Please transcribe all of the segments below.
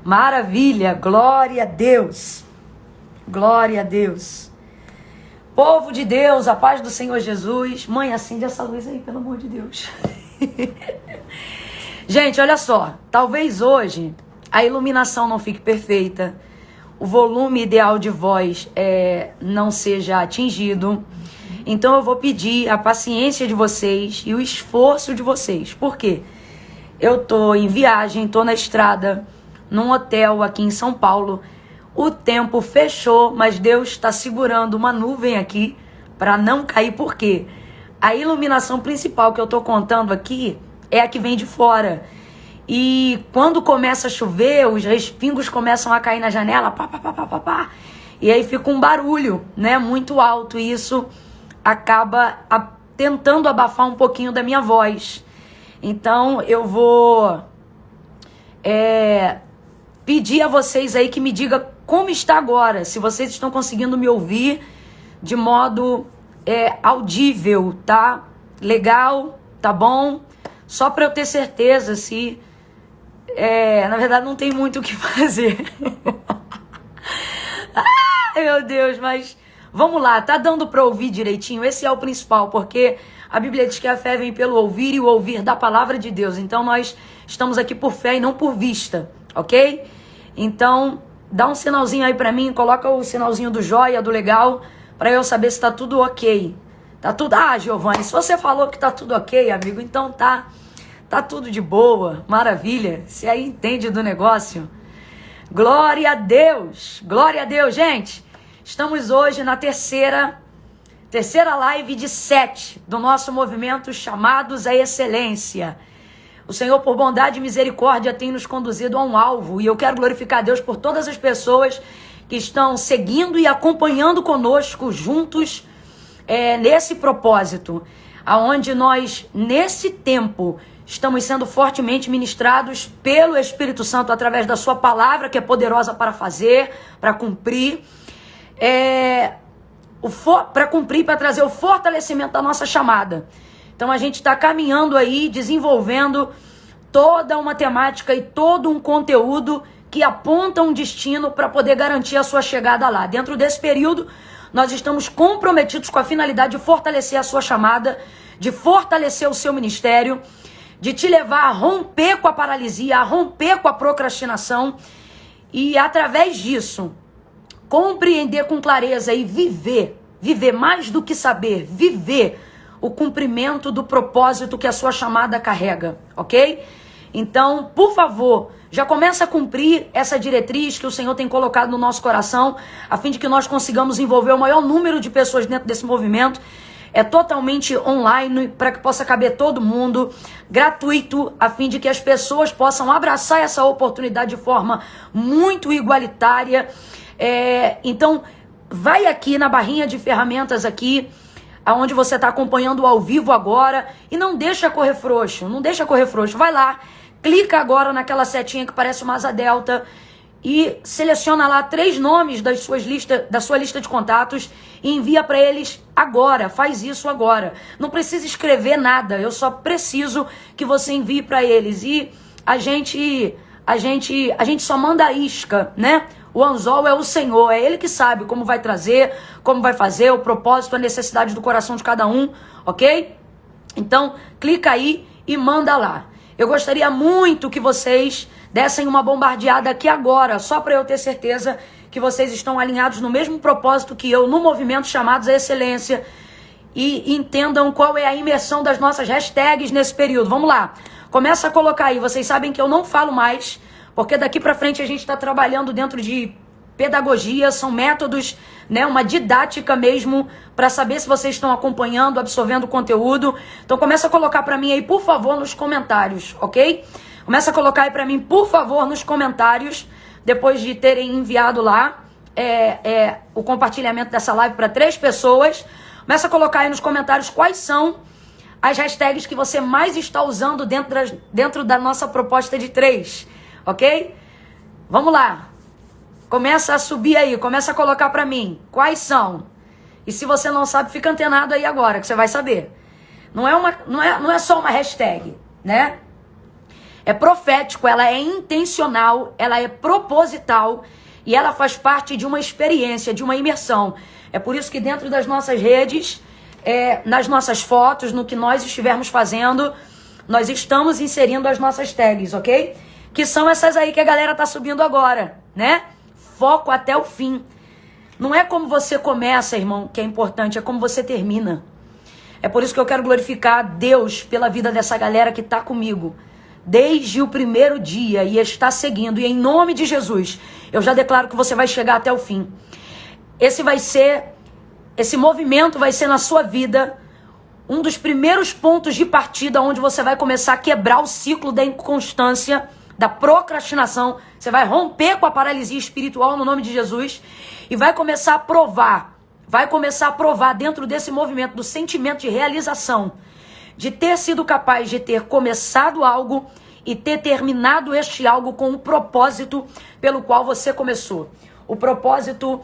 Maravilha, glória a Deus. Glória a Deus. Povo de Deus, a paz do Senhor Jesus. Mãe, acende essa luz aí, pelo amor de Deus. Gente, olha só. Talvez hoje a iluminação não fique perfeita. O volume ideal de voz não seja atingido. Então eu vou pedir a paciência de vocês e o esforço de vocês. Por quê? Eu tô em viagem, tô na estrada, num hotel aqui em São Paulo. O tempo fechou, mas Deus está segurando uma nuvem aqui para não cair. Por quê? A iluminação principal que eu tô contando aqui é a que vem de fora. E quando começa a chover, os respingos começam a cair na janela, pá, pá, pá, pá, pá, pá, e aí fica um barulho, né, muito alto, e isso acaba tentando abafar um pouquinho da minha voz. Então eu vou pedir a vocês aí que me digam como está agora, se vocês estão conseguindo me ouvir de modo audível, tá? Legal, tá bom? Só para eu ter certeza se... na verdade não tem muito o que fazer. Ai, meu Deus, mas vamos lá, tá dando para ouvir direitinho? Esse é o principal, porque a Bíblia diz que a fé vem pelo ouvir e o ouvir da palavra de Deus. Então nós estamos aqui por fé e não por vista, ok? Então dá um sinalzinho aí para mim, coloca o sinalzinho do joia, do legal, para eu saber se tá tudo ok. Tá tudo... Ah, Giovanni, se você falou que tá tudo ok, amigo, então tá tudo de boa, maravilha. Você aí entende do negócio. Glória a Deus, gente. Estamos hoje na terceira live de 7 do nosso movimento Chamados à Excelência. O Senhor, por bondade e misericórdia, tem nos conduzido a um alvo. E eu quero glorificar a Deus por todas as pessoas que estão seguindo e acompanhando conosco juntos nesse propósito. Aonde nós, nesse tempo, estamos sendo fortemente ministrados pelo Espírito Santo através da sua palavra, que é poderosa para fazer, para cumprir. Para cumprir, para trazer o fortalecimento da nossa chamada. Então a gente está caminhando aí, desenvolvendo toda uma temática e todo um conteúdo que aponta um destino para poder garantir a sua chegada lá. Dentro desse período, nós estamos comprometidos com a finalidade de fortalecer a sua chamada, de fortalecer o seu ministério, de te levar a romper com a paralisia, a romper com a procrastinação e, através disso, compreender com clareza e viver mais do que saber, viver o cumprimento do propósito que a sua chamada carrega, ok? Então, por favor, já começa a cumprir essa diretriz que o Senhor tem colocado no nosso coração, a fim de que nós consigamos envolver o maior número de pessoas dentro desse movimento. É totalmente online, para que possa caber todo mundo, gratuito, a fim de que as pessoas possam abraçar essa oportunidade de forma muito igualitária. Então, vai aqui na barrinha de ferramentas aqui, aonde você está acompanhando ao vivo agora, e não deixa correr frouxo, vai lá, clica agora naquela setinha que parece uma asa delta e seleciona lá 3 nomes da sua lista de contatos e envia para eles agora, faz isso agora. Não precisa escrever nada, eu só preciso que você envie para eles. E a gente só manda a isca, né? O anzol é o Senhor, é Ele que sabe como vai trazer, como vai fazer, o propósito, a necessidade do coração de cada um, ok? Então, clica aí e manda lá. Eu gostaria muito que vocês dessem uma bombardeada aqui agora, só para eu ter certeza que vocês estão alinhados no mesmo propósito que eu, no movimento Chamados à Excelência, e entendam qual é a imersão das nossas hashtags nesse período. Vamos lá, começa a colocar aí. Vocês sabem que eu não falo mais, porque daqui para frente a gente está trabalhando dentro de pedagogia, são métodos, né, uma didática mesmo, para saber se vocês estão acompanhando, absorvendo o conteúdo. Então começa a colocar para mim aí, por favor, nos comentários, ok? Começa a colocar aí para mim, por favor, nos comentários, depois de terem enviado lá o compartilhamento dessa live para 3 pessoas. Começa a colocar aí nos comentários quais são as hashtags que você mais está usando dentro da nossa proposta de 3, ok? Vamos lá. Começa a subir aí, começa a colocar para mim quais são. E se você não sabe, fica antenado aí agora, que você vai saber. Não é só uma hashtag, né? é profético, ela é intencional, ela é proposital e ela faz parte de uma experiência, de uma imersão. É por isso que dentro das nossas redes, nas nossas fotos, no que nós estivermos fazendo, nós estamos inserindo as nossas tags, ok? Que são essas aí que a galera tá subindo agora, né? Foco até o fim. Não é como você começa, irmão, que é importante, é como você termina. É por isso que eu quero glorificar a Deus pela vida dessa galera que tá comigo desde o primeiro dia e está seguindo. E em nome de Jesus, eu já declaro que você vai chegar até o fim. Esse movimento vai ser na sua vida um dos primeiros pontos de partida onde você vai começar a quebrar o ciclo da inconstância, da procrastinação. Você vai romper com a paralisia espiritual no nome de Jesus e vai começar a provar. Vai começar a provar dentro desse movimento do sentimento de realização, de ter sido capaz de ter começado algo e ter terminado este algo com um propósito pelo qual você começou. O propósito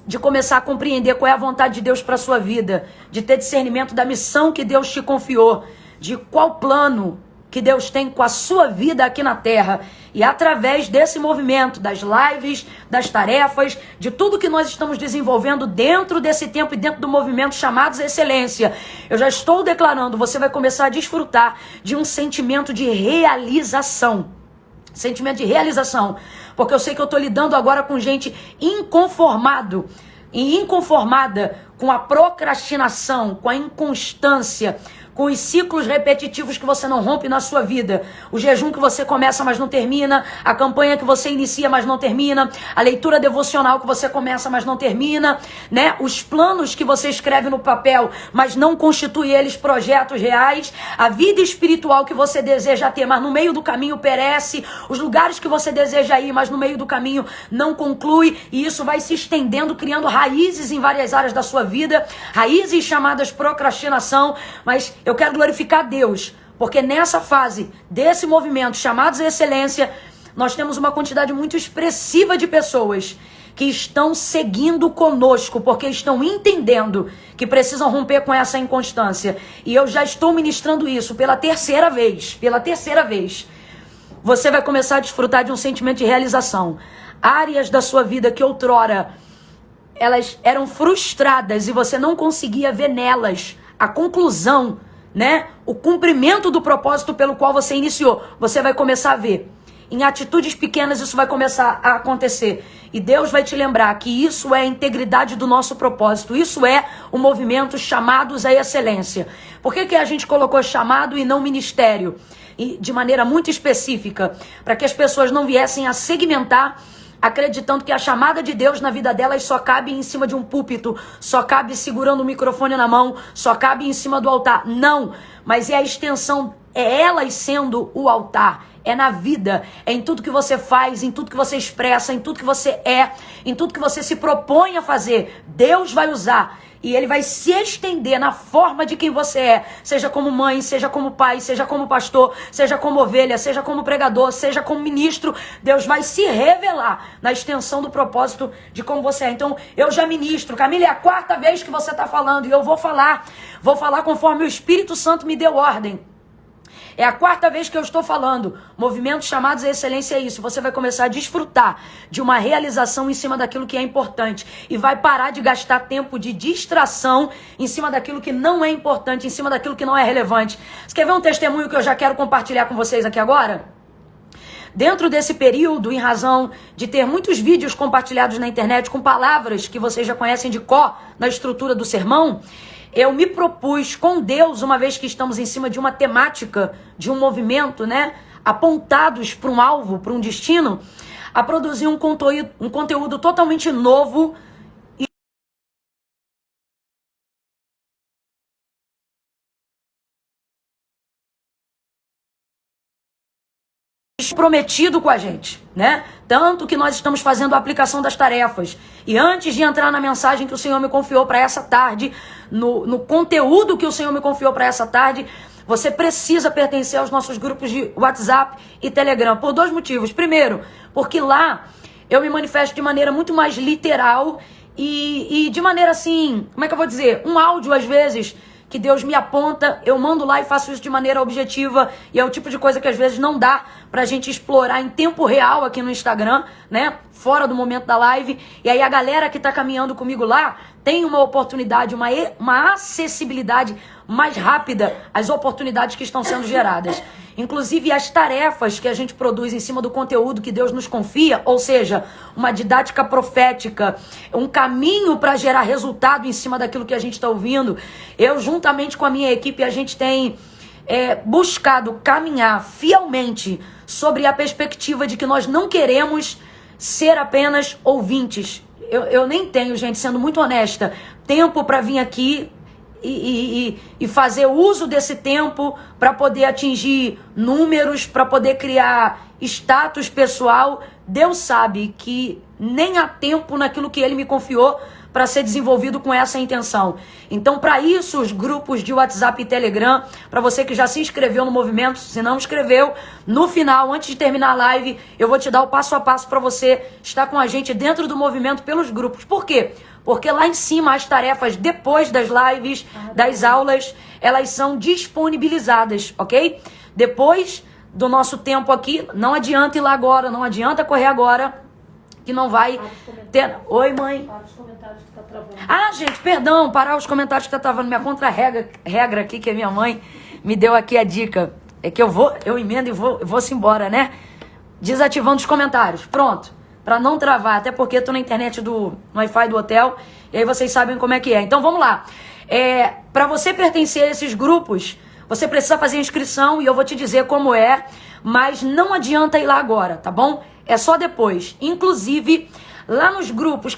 de começar a compreender qual é a vontade de Deus para a sua vida, de ter discernimento da missão que Deus te confiou, de qual plano que Deus tem com a sua vida aqui na terra. E através desse movimento, das lives, das tarefas, de tudo que nós estamos desenvolvendo dentro desse tempo e dentro do movimento chamados excelência, eu já estou declarando, você vai começar a desfrutar de um sentimento de realização. Sentimento de realização. Porque eu sei que eu estou lidando agora com gente inconformada com a procrastinação, com a inconstância, com os ciclos repetitivos que você não rompe na sua vida. O jejum que você começa, mas não termina. A campanha que você inicia, mas não termina. A leitura devocional que você começa, mas não termina, né? Os planos que você escreve no papel, mas não constitui eles projetos reais. A vida espiritual que você deseja ter, mas no meio do caminho perece. Os lugares que você deseja ir, mas no meio do caminho não conclui. E isso vai se estendendo, criando raízes em várias áreas da sua vida. Raízes chamadas procrastinação. Mas eu quero glorificar a Deus, porque nessa fase desse movimento chamados excelência, nós temos uma quantidade muito expressiva de pessoas que estão seguindo conosco, porque estão entendendo que precisam romper com essa inconstância. E eu já estou ministrando isso pela terceira vez. Você vai começar a desfrutar de um sentimento de realização. Áreas da sua vida que outrora elas eram frustradas e você não conseguia ver nelas a conclusão, né? O cumprimento do propósito pelo qual você iniciou. Você vai começar a ver. Em atitudes pequenas isso vai começar a acontecer. E Deus vai te lembrar que isso é a integridade do nosso propósito. Isso é o movimento chamados à excelência. Por que a gente colocou chamado e não ministério? E de maneira muito específica. Para que as pessoas não viessem a segmentar acreditando que a chamada de Deus na vida delas só cabe em cima de um púlpito, só cabe segurando o microfone na mão, só cabe em cima do altar. Não, mas é a extensão, é elas sendo o altar, é na vida, é em tudo que você faz, em tudo que você expressa, em tudo que você é, em tudo que você se propõe a fazer. Deus vai usar. E ele vai se estender na forma de quem você é. Seja como mãe, seja como pai, seja como pastor, seja como ovelha, seja como pregador, seja como ministro. Deus vai se revelar na extensão do propósito de como você é. Então, eu já ministro. Camila, é a 4ª vez que você está falando. E eu vou falar conforme o Espírito Santo me deu ordem. É a 4ª vez que eu estou falando. Movimentos chamados à excelência é isso. Você vai começar a desfrutar de uma realização em cima daquilo que é importante. E vai parar de gastar tempo de distração em cima daquilo que não é importante, em cima daquilo que não é relevante. Você quer ver um testemunho que eu já quero compartilhar com vocês aqui agora? Dentro desse período, em razão de ter muitos vídeos compartilhados na internet com palavras que vocês já conhecem de cor na estrutura do sermão, eu me propus com Deus, uma vez que estamos em cima de uma temática, de um movimento, né, apontados para um alvo, para um destino, a produzir um conteúdo totalmente novo prometido com a gente, né? Tanto que nós estamos fazendo a aplicação das tarefas. E antes de entrar na mensagem que o Senhor me confiou para essa tarde, no conteúdo que o Senhor me confiou para essa tarde, você precisa pertencer aos nossos grupos de WhatsApp e Telegram, por 2 motivos. Primeiro, porque lá eu me manifesto de maneira muito mais literal e de maneira assim, como é que eu vou dizer? Um áudio, às vezes, que Deus me aponta, eu mando lá e faço isso de maneira objetiva, e é o tipo de coisa que às vezes não dá pra gente explorar em tempo real aqui no Instagram, né? Fora do momento da live. E aí a galera que tá caminhando comigo lá tem uma oportunidade, uma acessibilidade mais rápida às oportunidades que estão sendo geradas. Inclusive as tarefas que a gente produz em cima do conteúdo que Deus nos confia, ou seja, uma didática profética, um caminho para gerar resultado em cima daquilo que a gente está ouvindo. Eu, juntamente com a minha equipe, a gente tem buscado caminhar fielmente sobre a perspectiva de que nós não queremos ser apenas ouvintes. Eu nem tenho, gente, sendo muito honesta, tempo para vir aqui e fazer uso desse tempo para poder atingir números, para poder criar status pessoal. Deus sabe que nem há tempo naquilo que Ele me confiou para ser desenvolvido com essa intenção. Então, para isso, os grupos de WhatsApp e Telegram, para você que já se inscreveu no movimento, se não inscreveu, no final, antes de terminar a live, eu vou te dar o passo a passo para você estar com a gente dentro do movimento pelos grupos. Por quê? Porque lá em cima as tarefas depois das lives, das aulas, elas são disponibilizadas, ok? Depois do nosso tempo aqui, não adianta ir lá agora, não adianta correr agora, que não vai ter... Oi, mãe. Para os comentários que tá travando. Ah, gente, perdão, parar os comentários que tá travando. Minha contra-regra aqui, que a minha mãe me deu aqui a dica, é que eu emendo e vou-se embora, né? Desativando os comentários. Pronto. Para não travar, até porque eu tô na internet no Wi-Fi do hotel, e aí vocês sabem como é que é. Então vamos lá. Para você pertencer a esses grupos, você precisa fazer inscrição, e eu vou te dizer como é, mas não adianta ir lá agora, tá bom? É só depois. Inclusive, lá nos grupos...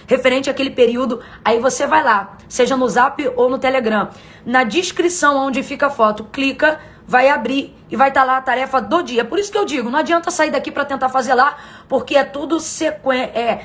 referente àquele período, aí você vai lá, seja no Zap ou no Telegram. Na descrição onde fica a foto, clica, vai abrir e vai estar lá a tarefa do dia. Por isso que eu digo, não adianta sair daqui para tentar fazer lá, porque é tudo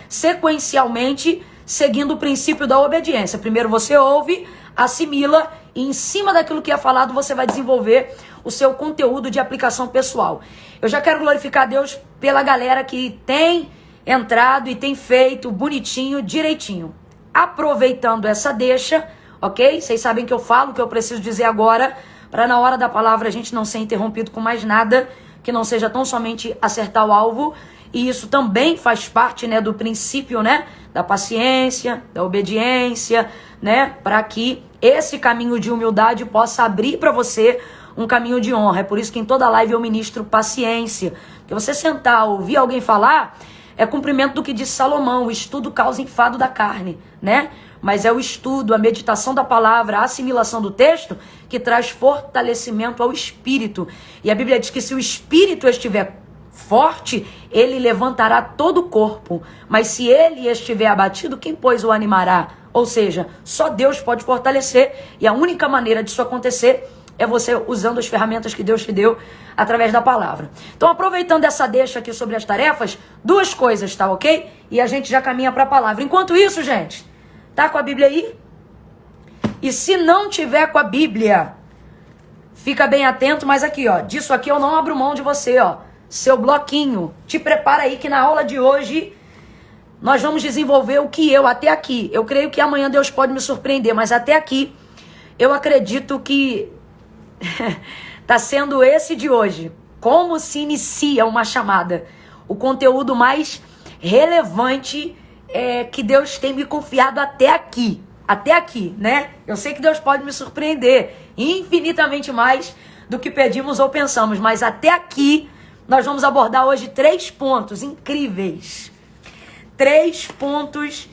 sequencialmente seguindo o princípio da obediência. Primeiro você ouve, assimila e em cima daquilo que é falado você vai desenvolver o seu conteúdo de aplicação pessoal. Eu já quero glorificar a Deus pela galera que tem entrado e tem feito bonitinho, direitinho. Aproveitando essa deixa, ok? Vocês sabem que eu falo o que eu preciso dizer agora, para na hora da palavra a gente não ser interrompido com mais nada, que não seja tão somente acertar o alvo. E isso também faz parte, né, do princípio, né, da paciência, da obediência, né, para que esse caminho de humildade possa abrir para você um caminho de honra. É por isso que em toda live eu ministro paciência. Porque você sentar, ouvir alguém falar... é cumprimento do que disse Salomão, o estudo causa enfado da carne, né? Mas é o estudo, a meditação da palavra, a assimilação do texto que traz fortalecimento ao espírito. E a Bíblia diz que se o espírito estiver forte, ele levantará todo o corpo. Mas se ele estiver abatido, quem pois o animará? Ou seja, só Deus pode fortalecer e a única maneira disso acontecer é você usando as ferramentas que Deus te deu através da palavra. Então, aproveitando essa deixa aqui sobre as tarefas, duas coisas, tá ok? E a gente já caminha para a palavra. Enquanto isso, gente, tá com a Bíblia aí? E se não tiver com a Bíblia, fica bem atento, mas aqui, ó, disso aqui eu não abro mão de você, ó. Seu bloquinho. Te prepara aí que na aula de hoje nós vamos desenvolver o que até aqui. Eu creio que amanhã Deus pode me surpreender, mas até aqui eu acredito que tá sendo esse de hoje. Como se inicia uma chamada. O conteúdo mais relevante que Deus tem me confiado até aqui. Até aqui, né? Eu sei que Deus pode me surpreender infinitamente mais do que pedimos ou pensamos. Mas até aqui nós vamos abordar hoje 3 pontos incríveis. 3 pontos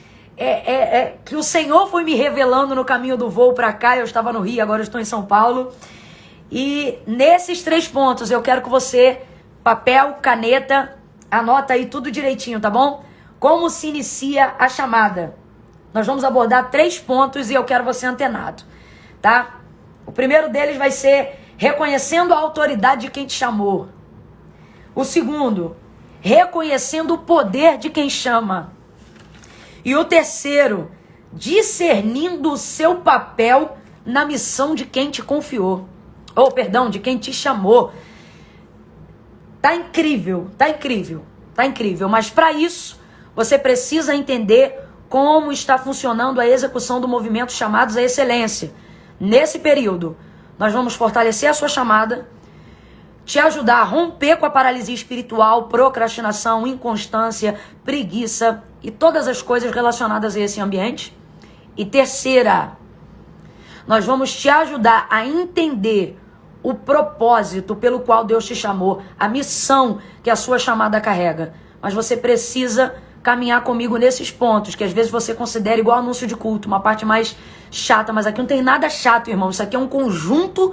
que o Senhor foi me revelando no caminho do voo para cá. Eu estava no Rio, agora eu estou em São Paulo. E nesses 3 pontos eu quero que você, papel, caneta, anota aí tudo direitinho, tá bom? Como se inicia a chamada. Nós vamos abordar 3 pontos e eu quero você antenado, tá? O primeiro deles vai ser reconhecendo a autoridade de quem te chamou. O segundo, reconhecendo o poder de quem chama. E o terceiro, discernindo o seu papel na missão de quem te confiou. De quem te chamou. Tá incrível, tá incrível, tá incrível. Mas para isso, você precisa entender como está funcionando a execução do movimento Chamados à Excelência. Nesse período, nós vamos fortalecer a sua chamada, te ajudar a romper com a paralisia espiritual, procrastinação, inconstância, preguiça e todas as coisas relacionadas a esse ambiente. E terceira, nós vamos te ajudar a entender o propósito pelo qual Deus te chamou, a missão que a sua chamada carrega. Mas você precisa caminhar comigo nesses pontos, que às vezes você considera igual anúncio de culto, uma parte mais chata, mas aqui não tem nada chato, irmão. Isso aqui é um conjunto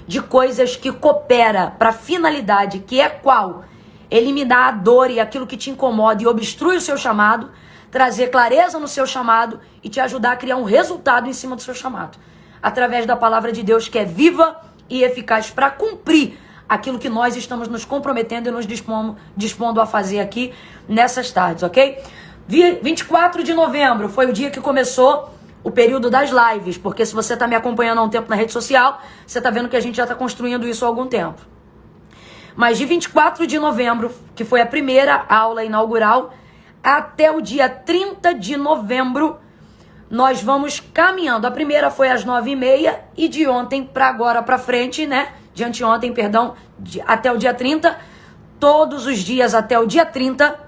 de coisas que coopera para a finalidade, que é qual? Eliminar a dor e aquilo que te incomoda e obstrui o seu chamado, trazer clareza no seu chamado e te ajudar a criar um resultado em cima do seu chamado, através da palavra de Deus, que é viva e eficaz para cumprir aquilo que nós estamos nos comprometendo e nos dispondo a fazer aqui nessas tardes, ok? 24 de novembro foi o dia que começou o período das lives, porque se você está me acompanhando há um tempo na rede social, você está vendo que a gente já está construindo isso há algum tempo. Mas de 24 de novembro, que foi a primeira aula inaugural, até o dia 30 de novembro, nós vamos caminhando. A primeira foi às 9h30 e de ontem para agora para frente, né? De anteontem, perdão, até o dia 30, todos os dias até o dia 30,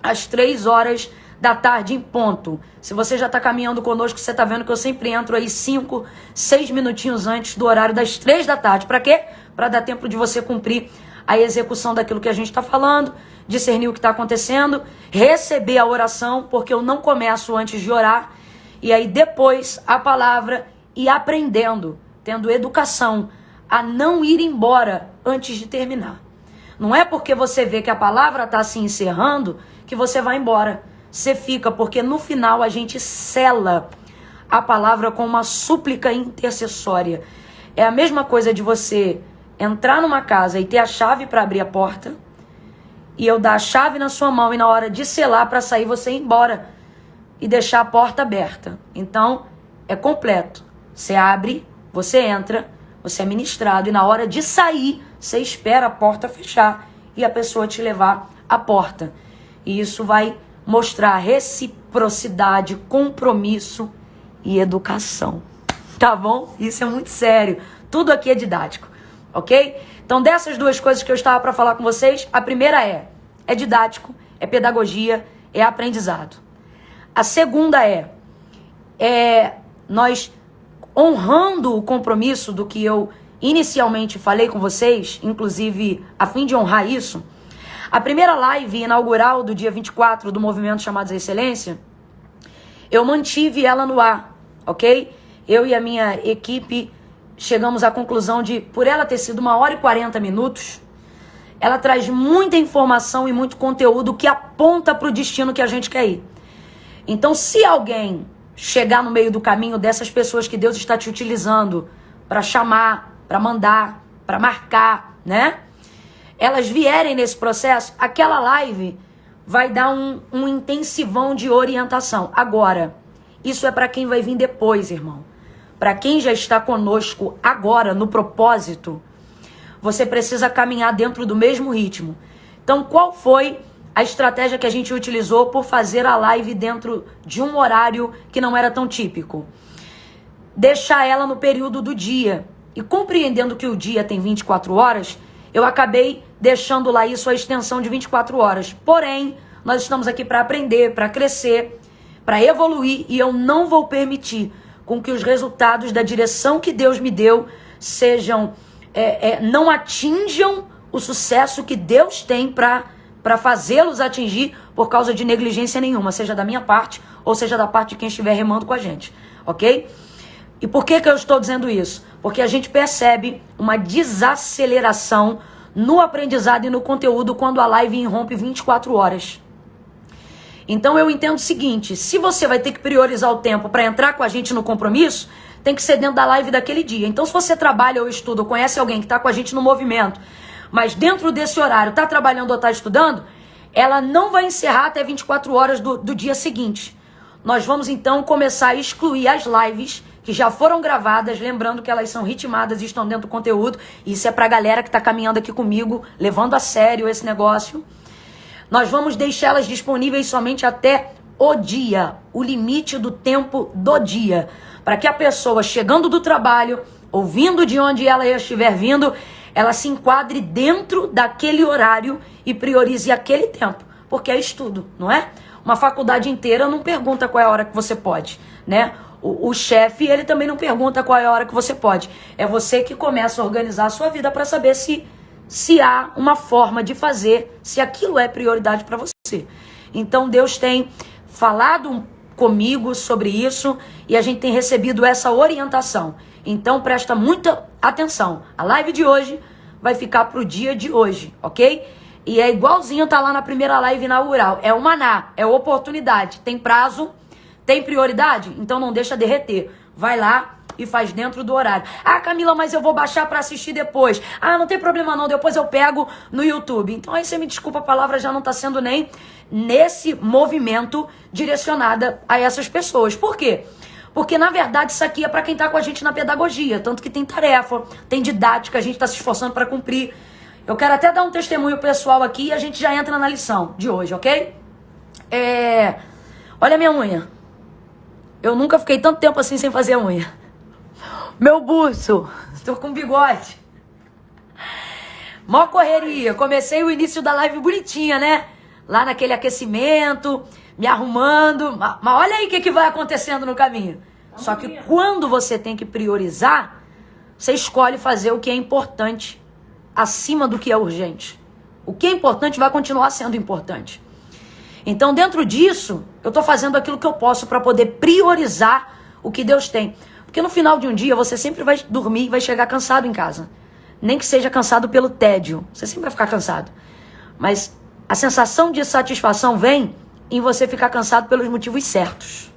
às 3 horas da tarde em ponto. Se você já está caminhando conosco, você está vendo que eu sempre entro aí 5, 6 minutinhos antes do horário das 3 da tarde. Para quê? Para dar tempo de você cumprir a execução daquilo que a gente está falando, discernir o que está acontecendo, receber a oração, porque eu não começo antes de orar, e aí depois a palavra e aprendendo, tendo educação, a não ir embora antes de terminar. Não é porque você vê que a palavra está se encerrando que você vai embora. Você fica, porque no final a gente sela a palavra com uma súplica intercessória. É a mesma coisa de você entrar numa casa e ter a chave para abrir a porta, e eu dar a chave na sua mão e na hora de selar para sair você ir embora e deixar a porta aberta. Então, é completo. Você abre, você entra, você é ministrado, e na hora de sair, você espera a porta fechar e a pessoa te levar à porta. E isso vai mostrar reciprocidade, compromisso e educação. Tá bom? Isso é muito sério. Tudo aqui é didático, ok? Então, dessas duas coisas que eu estava para falar com vocês, a primeira é didático, é pedagogia, é aprendizado. A segunda é nós honrando o compromisso do que eu inicialmente falei com vocês, inclusive a fim de honrar isso. A primeira live inaugural do dia 24 do movimento Chamados à Excelência, eu mantive ela no ar, ok? Eu e a minha equipe chegamos à conclusão de, por ela ter sido 1h40, ela traz muita informação e muito conteúdo que aponta para o destino que a gente quer ir. Então, se alguém chegar no meio do caminho dessas pessoas que Deus está te utilizando para chamar, para mandar, para marcar, né? Elas vierem nesse processo, aquela live vai dar um intensivão de orientação. Agora, isso é para quem vai vir depois, irmão. Para quem já está conosco agora, no propósito, você precisa caminhar dentro do mesmo ritmo. Então, qual foi a estratégia que a gente utilizou por fazer a live dentro de um horário que não era tão típico? Deixar ela no período do dia. E compreendendo que o dia tem 24 horas, eu acabei deixando lá isso a extensão de 24 horas. Porém, nós estamos aqui para aprender, para crescer, para evoluir, e eu não vou permitir com que os resultados da direção que Deus me deu sejam, não atinjam o sucesso que Deus tem para fazê-los atingir por causa de negligência nenhuma, seja da minha parte ou seja da parte de quem estiver remando com a gente, ok? E por que eu estou dizendo isso? Porque a gente percebe uma desaceleração no aprendizado e no conteúdo quando a live irrompe 24 horas. Então eu entendo o seguinte, se você vai ter que priorizar o tempo para entrar com a gente no compromisso, tem que ser dentro da live daquele dia. Então se você trabalha ou estuda ou conhece alguém que está com a gente no movimento, mas dentro desse horário está trabalhando ou está estudando, ela não vai encerrar até 24 horas do dia seguinte. nós vamos então começar a excluir as lives que já foram gravadas, lembrando que elas são ritmadas e estão dentro do conteúdo. Isso é pra galera que tá caminhando aqui comigo, levando a sério esse negócio. Nós vamos deixá-las disponíveis somente até o dia, o limite do tempo do dia, para que a pessoa chegando do trabalho, ouvindo de onde ela estiver vindo, ela se enquadre dentro daquele horário e priorize aquele tempo, porque é estudo, não é? Uma faculdade inteira não pergunta qual é a hora que você pode, né? O chefe, ele também não pergunta qual é a hora que você pode. É você que começa a organizar a sua vida para saber se há uma forma de fazer, se aquilo é prioridade para você. Então Deus tem falado comigo sobre isso e a gente tem recebido essa orientação. Então presta muita atenção. A live de hoje vai ficar pro dia de hoje, ok? E é igualzinho tá lá na primeira live inaugural. É o maná, é oportunidade. Tem prazo, tem prioridade? Então não deixa derreter. Vai lá e faz dentro do horário. Ah, Camila, mas eu vou baixar para assistir depois. Ah, não tem problema não, depois eu pego no YouTube. Então aí você me desculpa, a palavra já não tá sendo nem nesse movimento direcionada a essas pessoas. Por quê? Porque na verdade isso aqui é para quem tá com a gente na pedagogia, tanto que tem tarefa, tem didática, a gente tá se esforçando para cumprir. Eu quero até dar um testemunho pessoal aqui e a gente já entra na lição de hoje, ok? Olha a minha unha. Eu nunca fiquei tanto tempo assim sem fazer a unha. Meu buço, tô com bigode. Mó correria. Comecei o início da live bonitinha, né? Lá naquele aquecimento, me arrumando. Mas olha aí o que vai acontecendo no caminho. Só que quando você tem que priorizar, você escolhe fazer o que é importante acima do que é urgente. O que é importante vai continuar sendo importante. Então, dentro disso, eu tô fazendo aquilo que eu posso para poder priorizar o que Deus tem. Porque no final de um dia, você sempre vai dormir e vai chegar cansado em casa. Nem que seja cansado pelo tédio. Você sempre vai ficar cansado. Mas a sensação de satisfação vem em você ficar cansado pelos motivos certos.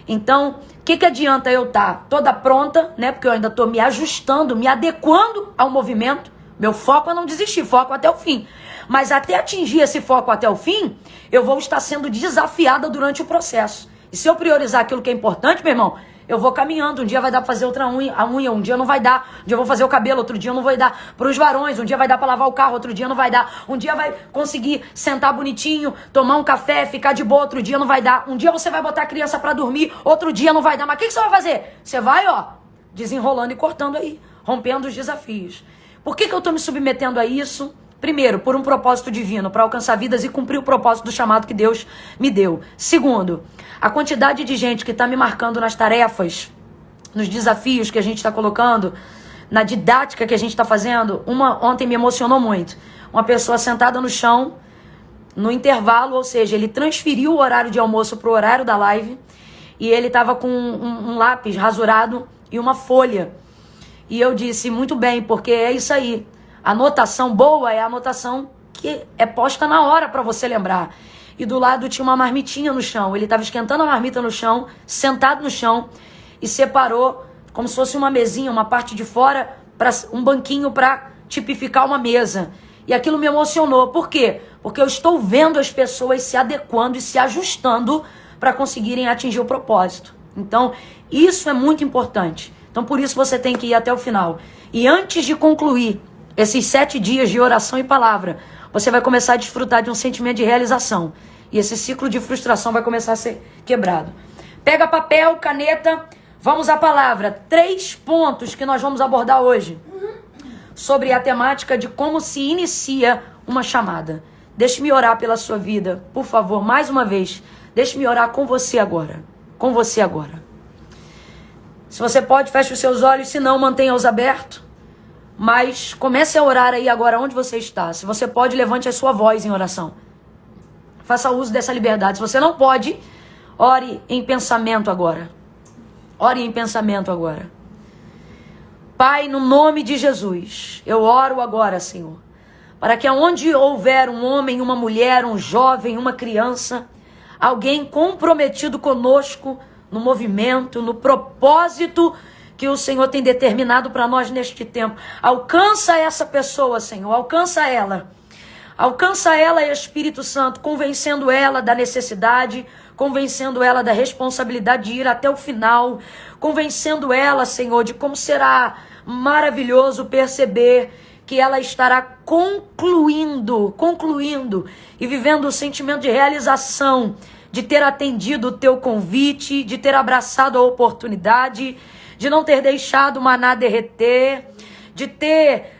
Então, o que adianta eu estar toda pronta, né? Porque eu ainda tô me ajustando, me adequando ao movimento. Meu foco é não desistir, foco até o fim. Mas até atingir esse foco até o fim, eu vou estar sendo desafiada durante o processo. E se eu priorizar aquilo que é importante, meu irmão, eu vou caminhando. Um dia vai dar pra fazer outra unha, a unha, um dia não vai dar. Um dia eu vou fazer o cabelo, outro dia não vai dar. Pros varões, um dia vai dar pra lavar o carro, outro dia não vai dar. Um dia vai conseguir sentar bonitinho, tomar um café, ficar de boa, outro dia não vai dar. Um dia você vai botar a criança pra dormir, outro dia não vai dar. Mas o que você vai fazer? Você vai, ó, desenrolando e cortando aí, rompendo os desafios. Por que eu tô me submetendo a isso? Primeiro, por um propósito divino, para alcançar vidas e cumprir o propósito do chamado que Deus me deu. Segundo, a quantidade de gente que está me marcando nas tarefas, nos desafios que a gente está colocando, na didática que a gente está fazendo. Ontem me emocionou muito. Uma pessoa sentada no chão, no intervalo, ou seja, ele transferiu o horário de almoço para o horário da live, e ele estava com um lápis rasurado e uma folha. E eu disse, muito bem, porque é isso aí. A anotação boa é a anotação que é posta na hora para você lembrar. E do lado tinha uma marmitinha no chão. Ele estava esquentando a marmita no chão, sentado no chão, e separou como se fosse uma mesinha, uma parte de fora, um banquinho para tipificar uma mesa. E aquilo me emocionou. Por quê? Porque eu estou vendo as pessoas se adequando e se ajustando para conseguirem atingir o propósito. Então, isso é muito importante. Então, por isso você tem que ir até o final. E antes de concluir esses 7 dias de oração e palavra, você vai começar a desfrutar de um sentimento de realização. E esse ciclo de frustração vai começar a ser quebrado. Pega papel, caneta, vamos à palavra. 3 pontos que nós vamos abordar hoje sobre a temática de como se inicia uma chamada. Deixe-me orar pela sua vida, por favor, mais uma vez. Deixe-me orar com você agora. Com você agora. Se você pode, feche os seus olhos, se não, mantenha-os abertos. Mas comece a orar aí agora onde você está. Se você pode, levante a sua voz em oração. Faça uso dessa liberdade. Se você não pode, ore em pensamento agora. Ore em pensamento agora. Pai, no nome de Jesus, eu oro agora, Senhor, para que aonde houver um homem, uma mulher, um jovem, uma criança, alguém comprometido conosco no movimento, no propósito que o Senhor tem determinado para nós neste tempo. Alcança essa pessoa, Senhor, alcança ela. Alcança ela, Espírito Santo, convencendo ela da necessidade, convencendo ela da responsabilidade de ir até o final, convencendo ela, Senhor, de como será maravilhoso perceber que ela estará concluindo e vivendo o sentimento de realização, de ter atendido o teu convite, de ter abraçado a oportunidade, de não ter deixado o maná derreter, de ter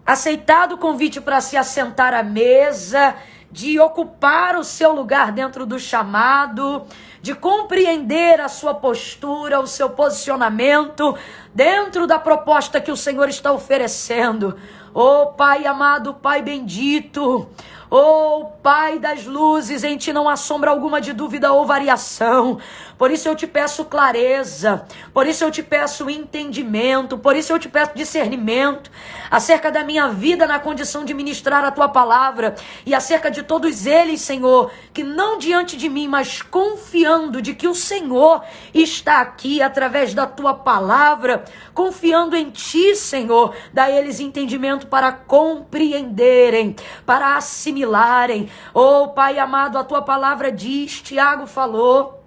aceitado o convite para se assentar à mesa, de ocupar o seu lugar dentro do chamado, de compreender a sua postura, o seu posicionamento dentro da proposta que o Senhor está oferecendo. Oh Pai amado, Pai bendito, oh Pai das luzes, em Ti não há sombra alguma de dúvida ou variação. Por isso eu te peço clareza, por isso eu te peço entendimento, por isso eu te peço discernimento acerca da minha vida na condição de ministrar a Tua palavra e acerca de todos eles, Senhor, que não diante de mim, mas confiando de que o Senhor está aqui através da Tua palavra, confiando em Ti, Senhor, dá a eles entendimento para compreenderem, para assimilarem. Oh Pai amado, a Tua palavra diz, Tiago falou,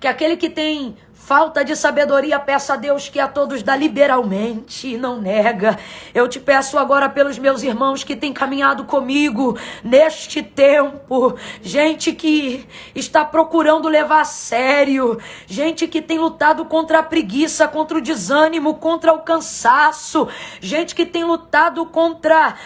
que aquele que tem falta de sabedoria, peça a Deus que a todos dá liberalmente e não nega. Eu te peço agora pelos meus irmãos que têm caminhado comigo neste tempo, gente que está procurando levar a sério, gente que tem lutado contra a preguiça, contra o desânimo, contra o cansaço, gente que tem lutado contra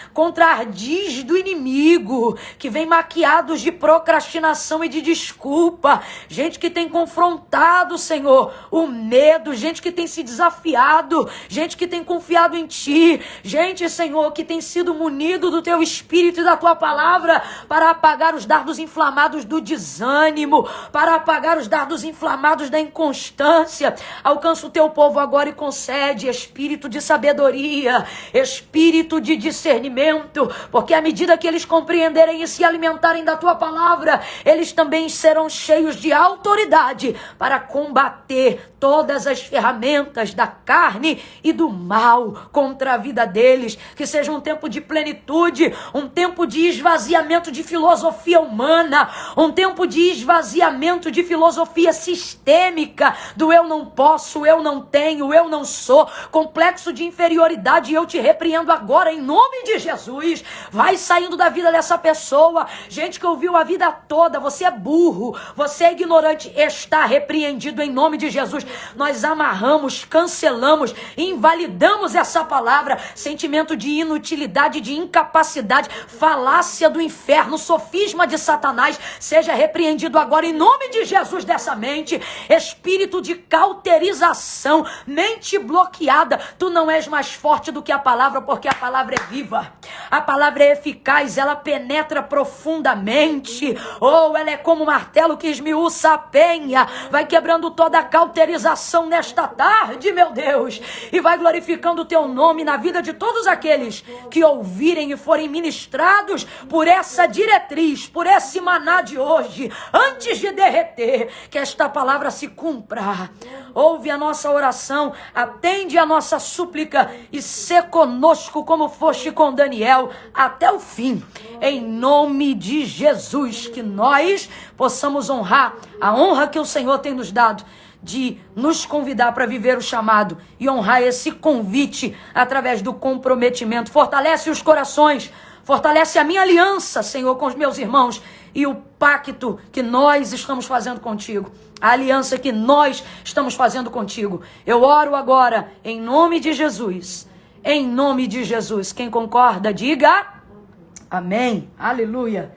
ardis do inimigo, que vem maquiados de procrastinação e de desculpa, gente que tem confrontado, Senhor, o medo, gente que tem se desafiado, gente que tem confiado em Ti, gente, Senhor, que tem sido munido do Teu Espírito e da Tua palavra para apagar os dardos inflamados do desânimo, para apagar os dardos inflamados da inconstância. Alcança o Teu povo agora e concede espírito de sabedoria, espírito de discernimento, porque à medida que eles compreenderem e se alimentarem da Tua palavra, eles também serão cheios de autoridade para combater todas as ferramentas da carne e do mal contra a vida deles. Que seja um tempo de plenitude, um tempo de esvaziamento de filosofia humana, um tempo de esvaziamento de filosofia sistêmica, do eu não posso, eu não tenho, eu não sou, complexo de inferioridade. Eu te repreendo agora em nome de Jesus. Vai saindo da vida dessa pessoa, gente que ouviu a vida toda, você é burro, você é ignorante, está repreendido em nome de Jesus. Nós amarramos, cancelamos, invalidamos essa palavra, sentimento de inutilidade, de incapacidade, falácia do inferno, sofisma de Satanás, seja repreendido agora em nome de Jesus dessa mente. Espírito de cauterização, mente bloqueada, tu não és mais forte do que a palavra, porque a palavra é viva, a palavra é eficaz, ela penetra profundamente, ou ela é como um martelo que esmiuça a penha, vai quebrando toda a cauterização nesta tarde, meu Deus, e vai glorificando o Teu nome na vida de todos aqueles que ouvirem e forem ministrados por essa diretriz, por esse maná de hoje, antes de derreter, que esta palavra se cumpra. Ouve a nossa oração, atende a nossa súplica e sê conosco como foste com Daniel até o fim, em nome de Jesus, que nós possamos honrar a honra que o Senhor tem nos dado, de nos convidar para viver o chamado e honrar esse convite através do comprometimento. Fortalece os corações, fortalece a minha aliança, Senhor, com os meus irmãos e o pacto que nós estamos fazendo contigo, a aliança que nós estamos fazendo contigo. Eu oro agora em nome de Jesus, em nome de Jesus. Quem concorda, diga amém, aleluia.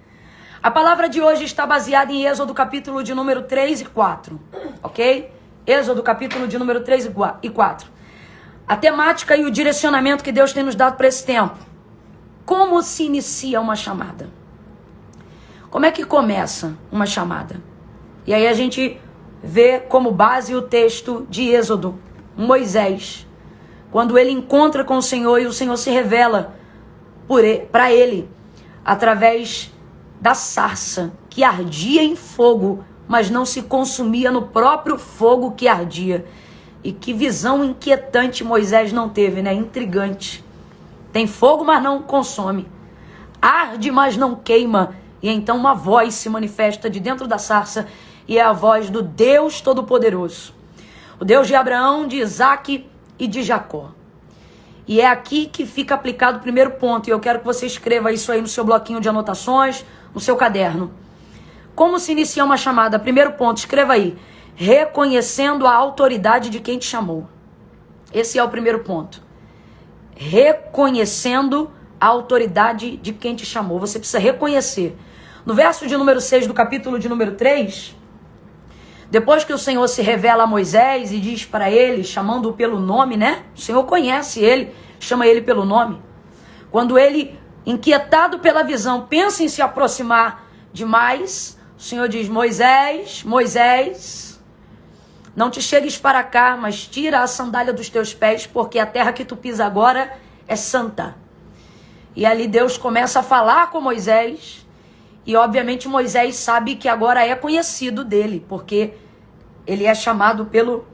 A palavra de hoje está baseada em Êxodo capítulo de número 3 e 4, ok? Êxodo capítulo de número 3 e 4. A temática e o direcionamento que Deus tem nos dado para esse tempo. Como se inicia uma chamada? Como é que começa uma chamada? E aí a gente vê como base o texto de Êxodo, Moisés, quando ele encontra com o Senhor e o Senhor se revela para ele através da sarça que ardia em fogo, mas não se consumia no próprio fogo que ardia. E que visão inquietante Moisés não teve, né? Intrigante. Tem fogo, mas não consome. Arde, mas não queima. E então uma voz se manifesta de dentro da sarça e é a voz do Deus Todo-Poderoso. O Deus de Abraão, de Isaque e de Jacó. E é aqui que fica aplicado o primeiro ponto. E eu quero que você escreva isso aí no seu bloquinho de anotações, no seu caderno. Como se inicia uma chamada? Primeiro ponto, escreva aí. Reconhecendo a autoridade de quem te chamou. Esse é o primeiro ponto. Reconhecendo a autoridade de quem te chamou. Você precisa reconhecer. No verso de número 6 do capítulo de número 3, depois que o Senhor se revela a Moisés e diz para ele, chamando-o pelo nome, né? O Senhor conhece ele, chama ele pelo nome. Quando ele, inquietado pela visão, pensa em se aproximar demais, o Senhor diz: Moisés, Moisés, não te chegues para cá, mas tira a sandália dos teus pés, porque a terra que tu pisa agora é santa. E ali Deus começa a falar com Moisés. E obviamente Moisés sabe que agora é conhecido dele, porque ele é chamado pelo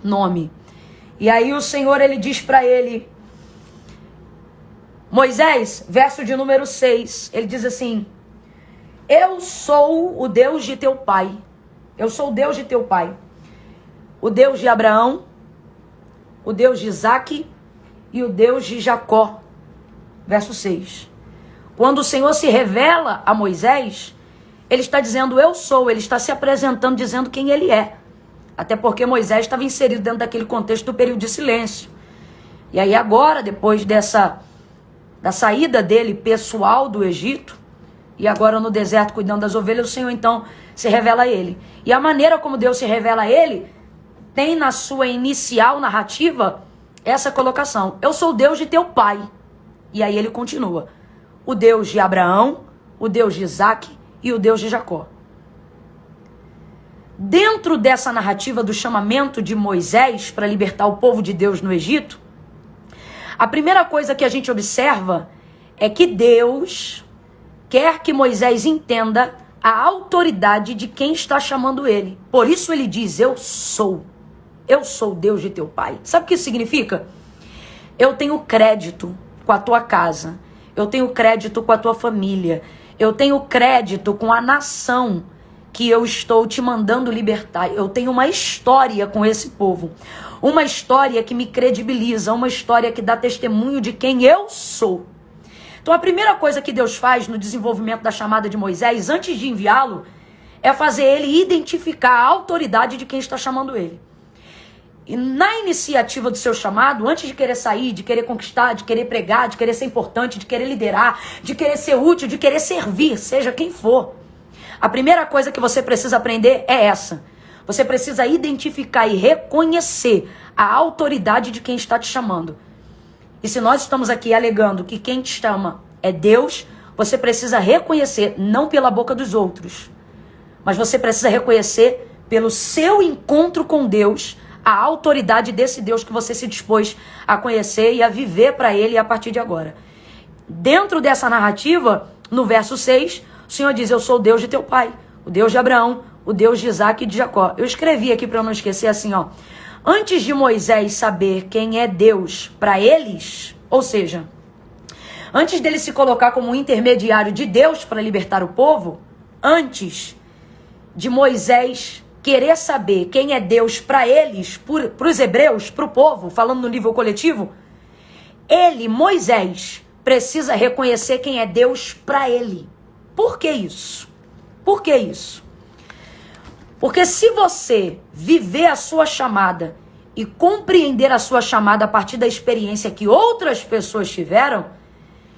nome. E aí o Senhor, ele diz para ele, Moisés, verso de número 6, ele diz assim: eu sou o Deus de teu pai. Eu sou o Deus de teu pai. O Deus de Abraão, o Deus de Isaque e o Deus de Jacó. Verso 6. Quando o Senhor se revela a Moisés, ele está dizendo eu sou, ele está se apresentando dizendo quem ele é. Até porque Moisés estava inserido dentro daquele contexto do período de silêncio. E aí agora, depois da saída dele pessoal do Egito, e agora no deserto cuidando das ovelhas, o Senhor então se revela a ele. E a maneira como Deus se revela a ele, tem na sua inicial narrativa essa colocação: eu sou o Deus de teu pai. E aí ele continua: o Deus de Abraão, o Deus de Isaque e o Deus de Jacó. Dentro dessa narrativa do chamamento de Moisés para libertar o povo de Deus no Egito, a primeira coisa que a gente observa é que Deus quer que Moisés entenda a autoridade de quem está chamando ele. Por isso ele diz: eu sou o Deus de teu pai. Sabe o que isso significa? Eu tenho crédito com a tua casa. Eu tenho crédito com a tua família. Eu tenho crédito com a nação que eu estou te mandando libertar. Eu tenho uma história com esse povo. Uma história que me credibiliza. Uma história que dá testemunho de quem eu sou. Então a primeira coisa que Deus faz no desenvolvimento da chamada de Moisés, antes de enviá-lo, é fazer ele identificar a autoridade de quem está chamando ele. E na iniciativa do seu chamado, antes de querer sair, de querer conquistar, de querer pregar, de querer ser importante, de querer liderar, de querer ser útil, de querer servir, seja quem for, a primeira coisa que você precisa aprender é essa. Você precisa identificar e reconhecer a autoridade de quem está te chamando. E se nós estamos aqui alegando que quem te chama é Deus, você precisa reconhecer, não pela boca dos outros, mas você precisa reconhecer pelo seu encontro com Deus, a autoridade desse Deus que você se dispôs a conhecer e a viver para ele a partir de agora. Dentro dessa narrativa, no verso 6, o Senhor diz: eu sou o Deus de teu pai, o Deus de Abraão, o Deus de Isaque e de Jacó. Eu escrevi aqui para eu não esquecer assim, ó. Antes de Moisés saber quem é Deus para eles, ou seja, antes dele se colocar como um intermediário de Deus para libertar o povo, antes de Moisés querer saber quem é Deus para eles, para os hebreus, para o povo, falando no nível coletivo, ele, Moisés, precisa reconhecer quem é Deus para ele. Por que isso? Por que isso? Porque se você viver a sua chamada e compreender a sua chamada a partir da experiência que outras pessoas tiveram,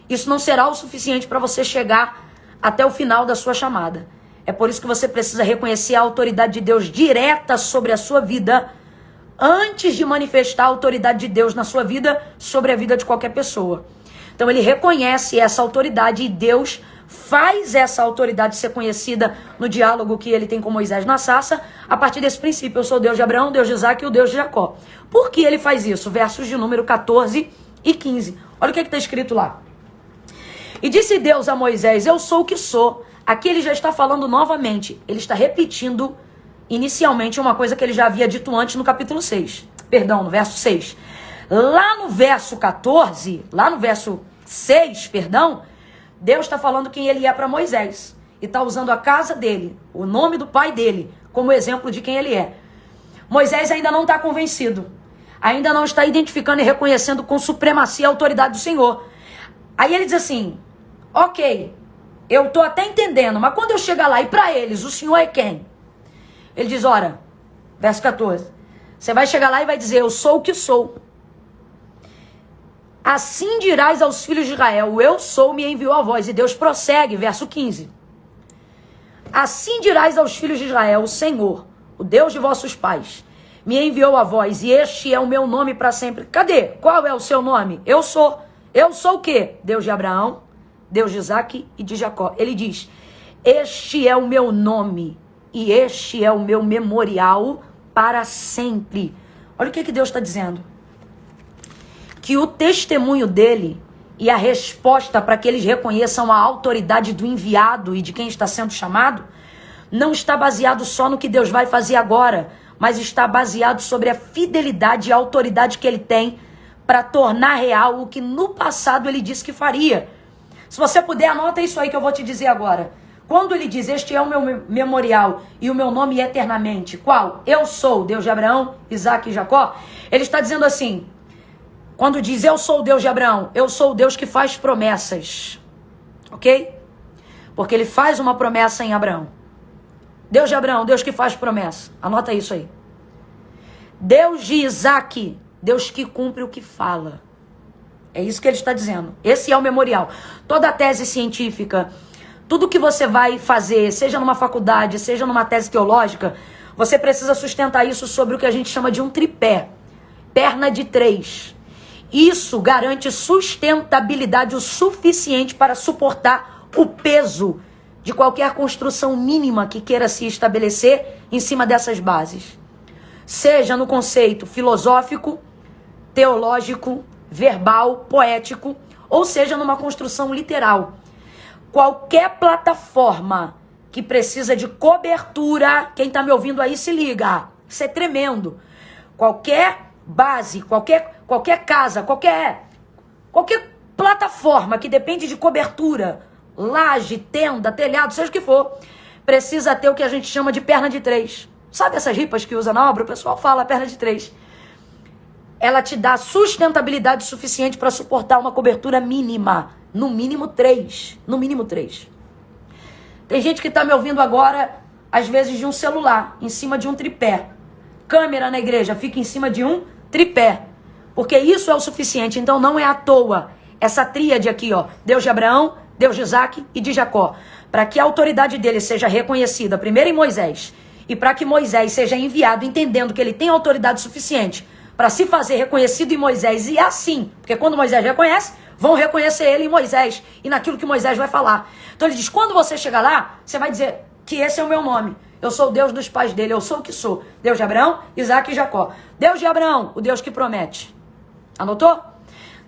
isso não será o suficiente para você chegar até o final da sua chamada. É por isso que você precisa reconhecer a autoridade de Deus direta sobre a sua vida antes de manifestar a autoridade de Deus na sua vida sobre a vida de qualquer pessoa. Então ele reconhece essa autoridade e Deus faz essa autoridade ser conhecida no diálogo que ele tem com Moisés na sarça, a partir desse princípio: eu sou o Deus de Abraão, o Deus de Isaque e o Deus de Jacó. Por que ele faz isso? Versos de número 14 e 15. Olha o que está escrito lá. E disse Deus a Moisés: eu sou o que sou. Aqui ele já está falando novamente. Ele está repetindo inicialmente uma coisa que ele já havia dito antes no capítulo 6. Perdão, no verso 6. Lá no verso 14, lá no verso 6, perdão, Deus está falando quem ele é para Moisés. e está usando a casa dele, o nome do pai dele, como exemplo de quem ele é. Moisés ainda não está convencido, ainda não está identificando e reconhecendo com supremacia a autoridade do Senhor. Aí ele diz assim, ok, eu estou até entendendo, mas quando eu chegar lá e para eles, o Senhor é quem? Ele diz, ora, verso 14, você vai chegar lá e vai dizer, eu sou o que sou. Assim dirás aos filhos de Israel, o eu sou me enviou a vós. E Deus prossegue, verso 15. Assim dirás aos filhos de Israel, o Senhor, o Deus de vossos pais, me enviou a vós, e este é o meu nome para sempre. Cadê? Qual é o seu nome? Eu sou. Eu sou o quê? Deus de Abraão, Deus de Isaque e de Jacó. Ele diz, este é o meu nome, e este é o meu memorial para sempre. Olha o que Deus está dizendo. Que o testemunho dele e a resposta para que eles reconheçam a autoridade do enviado e de quem está sendo chamado, não está baseado só no que Deus vai fazer agora, mas está baseado sobre a fidelidade e a autoridade que ele tem para tornar real o que no passado ele disse que faria. Se você puder, anota isso aí que eu vou te dizer agora. Quando ele diz, este é o meu memorial e o meu nome eternamente, qual? Eu sou o Deus de Abraão, Isaque e Jacó. Ele está dizendo assim, quando diz, eu sou o Deus de Abraão, eu sou o Deus que faz promessas, ok? Porque ele faz uma promessa em Abraão. Deus de Abraão, Deus que faz promessa, anota isso aí. Deus de Isaque, Deus que cumpre o que fala. É isso que ele está dizendo. Esse é o memorial. Toda a tese científica, tudo que você vai fazer, seja numa faculdade, seja numa tese teológica, você precisa sustentar isso sobre o que a gente chama de um tripé. Perna de 3. Isso garante sustentabilidade o suficiente para suportar o peso de qualquer construção mínima que queira se estabelecer em cima dessas bases. Seja no conceito filosófico, teológico, verbal, poético, ou seja numa construção literal. Qualquer plataforma que precisa de cobertura, quem está me ouvindo aí se liga, isso é tremendo. Qualquer base, qualquer casa, qualquer plataforma que depende de cobertura, laje, tenda, telhado, seja o que for, precisa ter o que a gente chama de perna de 3. Sabe essas ripas que usa na obra? O pessoal fala perna de 3. Ela te dá sustentabilidade suficiente para suportar uma cobertura mínima. No mínimo 3. No mínimo 3. Tem gente que está me ouvindo agora, às vezes, de um celular, em cima de um tripé. Câmera na igreja fica em cima de um tripé. Porque isso é o suficiente. Então não é à toa essa tríade aqui, ó. Deus de Abraão, Deus de Isaque e de Jacó. Para que a autoridade dele seja reconhecida, primeiro em Moisés, e para que Moisés seja enviado entendendo que ele tem autoridade suficiente para se fazer reconhecido em Moisés, e assim, porque quando Moisés reconhece, vão reconhecer ele em Moisés e naquilo que Moisés vai falar. Então ele diz, quando você chegar lá, você vai dizer que esse é o meu nome. Eu sou o Deus dos pais dele, eu sou o que sou. Deus de Abraão, Isaque e Jacó. Deus de Abraão, o Deus que promete. Anotou?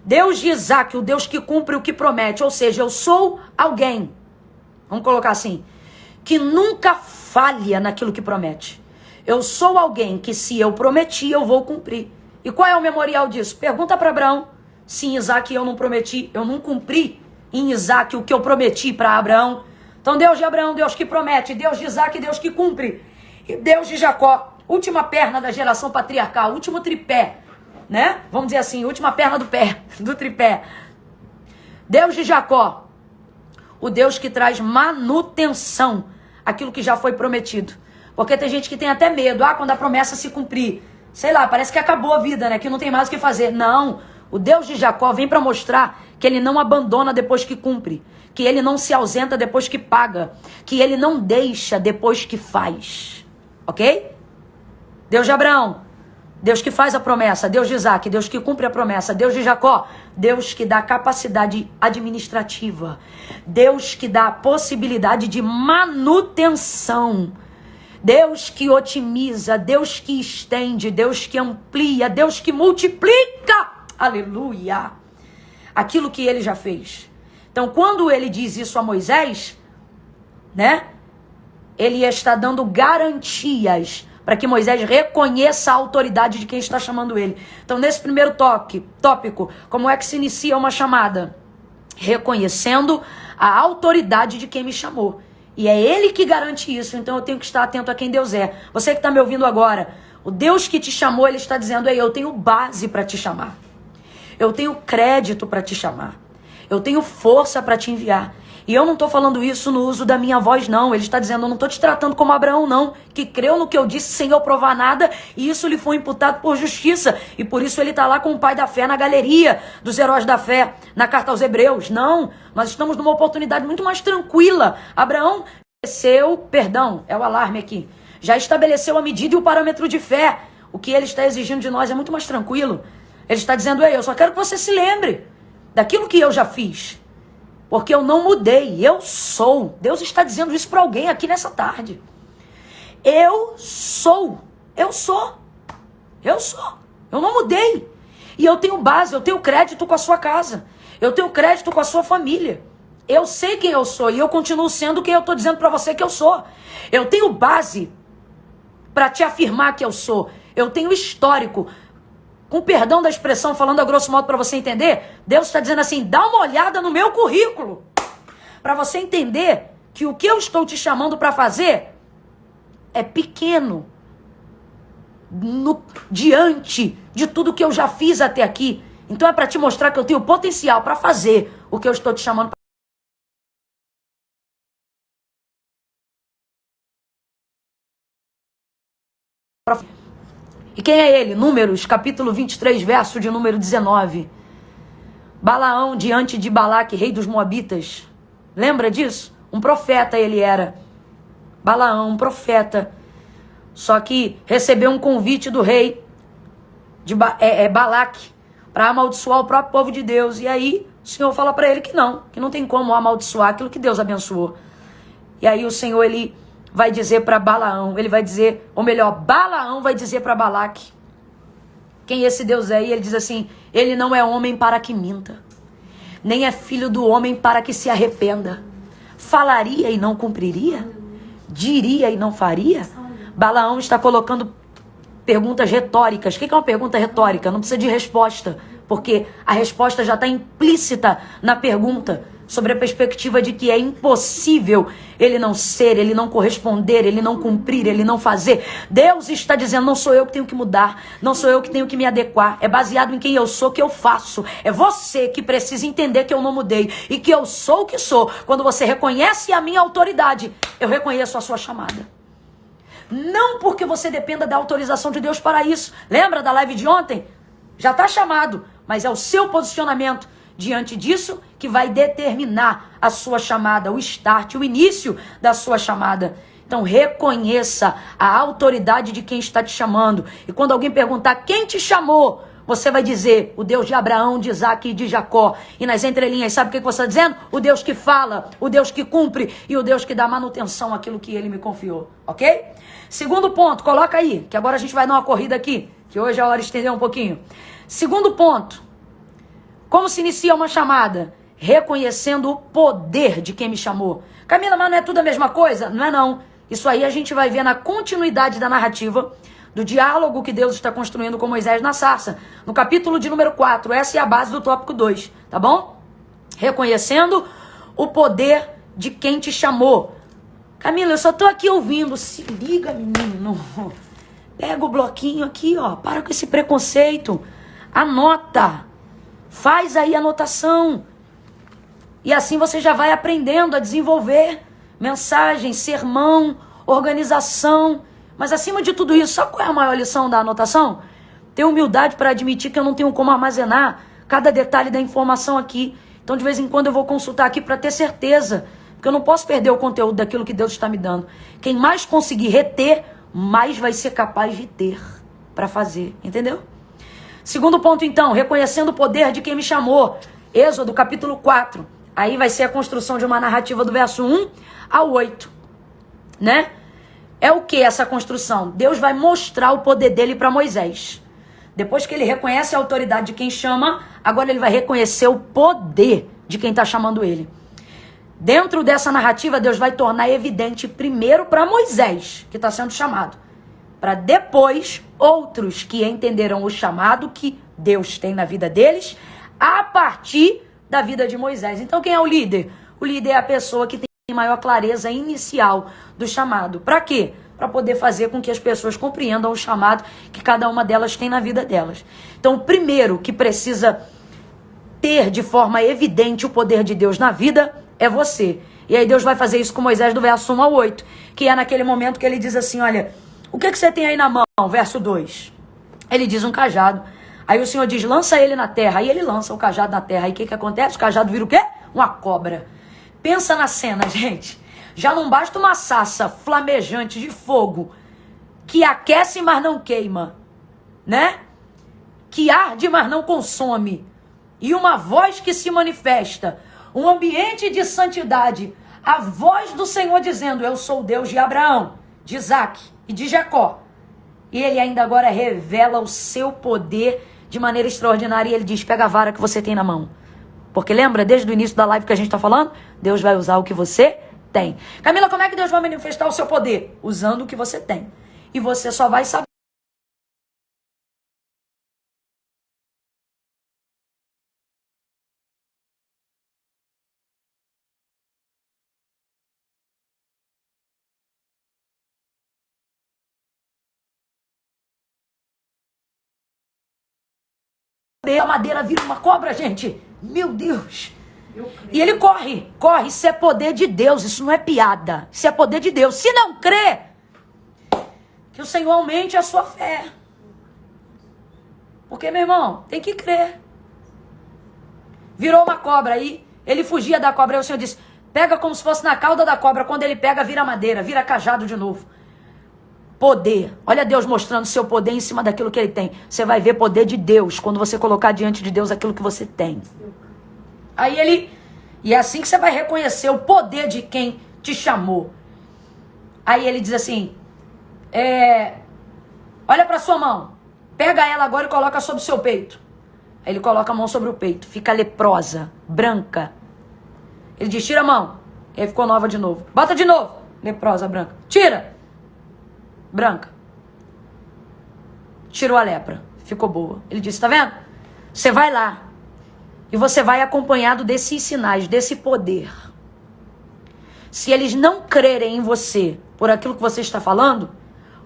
Deus de Isaque, o Deus que cumpre o que promete. Ou seja, eu sou alguém, vamos colocar assim, que nunca falha naquilo que promete. Eu sou alguém que se eu prometi, eu vou cumprir. E qual é o memorial disso? Pergunta para Abraão. Se em Isaque eu não prometi, eu não cumpri em Isaque o que eu prometi para Abraão. Então Deus de Abraão, Deus que promete. Deus de Isaque, Deus que cumpre. E Deus de Jacó, última perna da geração patriarcal, último tripé, né? Vamos dizer assim, última perna do pé, do tripé. Deus de Jacó, o Deus que traz manutenção aquilo que já foi prometido. Porque tem gente que tem até medo, quando a promessa se cumprir, sei lá, parece que acabou a vida, né? Que não tem mais o que fazer. Não, o Deus de Jacó vem para mostrar que ele não abandona depois que cumpre, que ele não se ausenta depois que paga, que ele não deixa depois que faz. Ok? Deus de Abraão, Deus que faz a promessa. Deus de Isaque, Deus que cumpre a promessa. Deus de Jacó, Deus que dá capacidade administrativa. Deus que dá possibilidade de manutenção. Deus que otimiza, Deus que estende, Deus que amplia, Deus que multiplica. Aleluia! Aquilo que ele já fez. Então, quando ele diz isso a Moisés, né? Ele está dando garantias para que Moisés reconheça a autoridade de quem está chamando ele. Então, nesse primeiro tópico, como é que se inicia uma chamada? Reconhecendo a autoridade de quem me chamou. E é Ele que garante isso, então eu tenho que estar atento a quem Deus é. Você que está me ouvindo agora, o Deus que te chamou, Ele está dizendo, eu tenho base para te chamar. Eu tenho crédito para te chamar. Eu tenho força para te enviar. E eu não estou falando isso no uso da minha voz, não. Ele está dizendo, eu não estou te tratando como Abraão, não. Que creu no que eu disse sem eu provar nada. E isso lhe foi imputado por justiça. E por isso ele está lá com o pai da fé na galeria dos heróis da fé. Na carta aos Hebreus. Não, nós estamos numa oportunidade muito mais tranquila. Abraão é o alarme aqui. Já estabeleceu a medida e o parâmetro de fé. O que ele está exigindo de nós é muito mais tranquilo. Ele está dizendo, eu só quero que você se lembre daquilo que eu já fiz. Porque eu não mudei, eu sou. Deus está dizendo isso para alguém aqui nessa tarde. Eu sou. Eu não mudei. E eu tenho base, eu tenho crédito com a sua casa. Eu tenho crédito com a sua família. Eu sei quem eu sou e eu continuo sendo quem eu estou dizendo para você que eu sou. Eu tenho base para te afirmar que eu sou. Eu tenho histórico. Com perdão da expressão, falando a grosso modo para você entender, Deus está dizendo assim, dá uma olhada no meu currículo, para você entender que o que eu estou te chamando para fazer é pequeno, diante de tudo que eu já fiz até aqui. Então é para te mostrar que eu tenho potencial para fazer o que eu estou te chamando para. E quem é ele? Números, capítulo 23, verso de número 19. Balaão diante de Balaque, rei dos Moabitas. Lembra disso? Um profeta ele era. Balaão, um profeta. Só que recebeu um convite do rei de Balaque para amaldiçoar o próprio povo de Deus. E aí o Senhor fala para ele que não tem como amaldiçoar aquilo que Deus abençoou. E aí o Senhor, ele vai dizer para Balaão, ele vai dizer, ou melhor, Balaão vai dizer para Balaque quem esse Deus é. E ele diz assim, ele não é homem para que minta, nem é filho do homem para que se arrependa. Falaria e não cumpriria? Diria e não faria? Balaão está colocando perguntas retóricas. O que é uma pergunta retórica? Não precisa de resposta, porque a resposta já está implícita na pergunta, sobre a perspectiva de que é impossível ele não ser, ele não corresponder, ele não cumprir, ele não fazer. Deus está dizendo, não sou eu que tenho que mudar, não sou eu que tenho que me adequar, é baseado em quem eu sou que eu faço. É você que precisa entender que eu não mudei e que eu sou o que sou. Quando você reconhece a minha autoridade, eu reconheço a sua chamada. Não porque você dependa da autorização de Deus para isso. Lembra da live de ontem? Já está chamado, mas é o seu posicionamento diante disso que vai determinar a sua chamada, o start, o início da sua chamada. Então reconheça a autoridade de quem está te chamando. E quando alguém perguntar quem te chamou, você vai dizer, o Deus de Abraão, de Isaac e de Jacó. E nas entrelinhas, sabe o que você está dizendo? O Deus que fala, o Deus que cumpre e o Deus que dá manutenção àquilo que ele me confiou. Ok? Segundo ponto, coloca aí, que agora a gente vai dar uma corrida aqui, que hoje é a hora de estender um pouquinho. Segundo ponto, como se inicia uma chamada? Reconhecendo o poder de quem me chamou. Camila, mas não é tudo a mesma coisa? Não é não. Isso aí a gente vai ver na continuidade da narrativa, do diálogo que Deus está construindo com Moisés na sarça. No capítulo de número 4, essa é a base do tópico 2, tá bom? Reconhecendo o poder de quem te chamou. Camila, eu só tô aqui ouvindo. Se liga, menino. Pega o bloquinho aqui, ó. Para com esse preconceito. Anota. Faz aí a anotação. E assim você já vai aprendendo a desenvolver mensagem, sermão, organização. Mas acima de tudo isso, sabe qual é a maior lição da anotação? Ter humildade para admitir que eu não tenho como armazenar cada detalhe da informação aqui. Então de vez em quando eu vou consultar aqui para ter certeza. Porque eu não posso perder o conteúdo daquilo que Deus está me dando. Quem mais conseguir reter, mais vai ser capaz de ter para fazer. Entendeu? Segundo ponto, então, reconhecendo o poder de quem me chamou. Êxodo, capítulo 4. Aí vai ser a construção de uma narrativa do verso 1 ao 8. Né? É o que essa construção? Deus vai mostrar o poder dele para Moisés. Depois que ele reconhece a autoridade de quem chama, agora ele vai reconhecer o poder de quem está chamando ele. Dentro dessa narrativa, Deus vai tornar evidente primeiro para Moisés, que está sendo chamado, para depois outros que entenderão o chamado que Deus tem na vida deles, a partir da vida de Moisés. Então quem é o líder? O líder é a pessoa que tem maior clareza inicial do chamado. Para quê? Para poder fazer com que as pessoas compreendam o chamado que cada uma delas tem na vida delas. Então, o primeiro que precisa ter de forma evidente o poder de Deus na vida é você. E aí Deus vai fazer isso com Moisés do verso 1 ao 8, que é naquele momento que ele diz assim, olha, o que você tem aí na mão? Verso 2. Ele diz um cajado. Aí o Senhor diz, lança ele na terra. Aí ele lança o cajado na terra. Aí o que acontece? O cajado vira o quê? Uma cobra. Pensa na cena, gente. Já não basta uma sassa flamejante de fogo que aquece, mas não queima, né? Que arde, mas não consome. E uma voz que se manifesta. Um ambiente de santidade. A voz do Senhor dizendo, eu sou o Deus de Abraão, de Isaac e de Jacó. E ele ainda agora revela o seu poder de maneira extraordinária. E ele diz, pega a vara que você tem na mão. Porque lembra, desde o início da live que a gente está falando? Deus vai usar o que você tem. Camila, como é que Deus vai manifestar o seu poder? Usando o que você tem. E você só vai saber. A madeira vira uma cobra, gente. Meu Deus. E ele corre. Isso é poder de Deus, isso não é piada. Isso é poder de Deus. Se não crê, que o Senhor aumente a sua fé. Porque, meu irmão, tem que crer. Virou uma cobra aí, ele fugia da cobra, aí o Senhor disse, pega como se fosse na cauda da cobra, quando ele pega, vira madeira, vira cajado de novo. Poder. Olha Deus mostrando seu poder em cima daquilo que ele tem. Você vai ver poder de Deus quando você colocar diante de Deus aquilo que você tem. Aí ele... E é assim que você vai reconhecer o poder de quem te chamou. Aí ele diz assim... olha para sua mão. Pega ela agora e coloca sobre o seu peito. Aí ele coloca a mão sobre o peito. Fica leprosa, branca. Ele diz, tira a mão. E aí ficou nova de novo. Bota de novo. Leprosa, branca. Tira. Branca. Tirou a lepra. Ficou boa. Ele disse, tá vendo? Você vai lá. E você vai acompanhado desses sinais, desse poder. Se eles não crerem em você por aquilo que você está falando,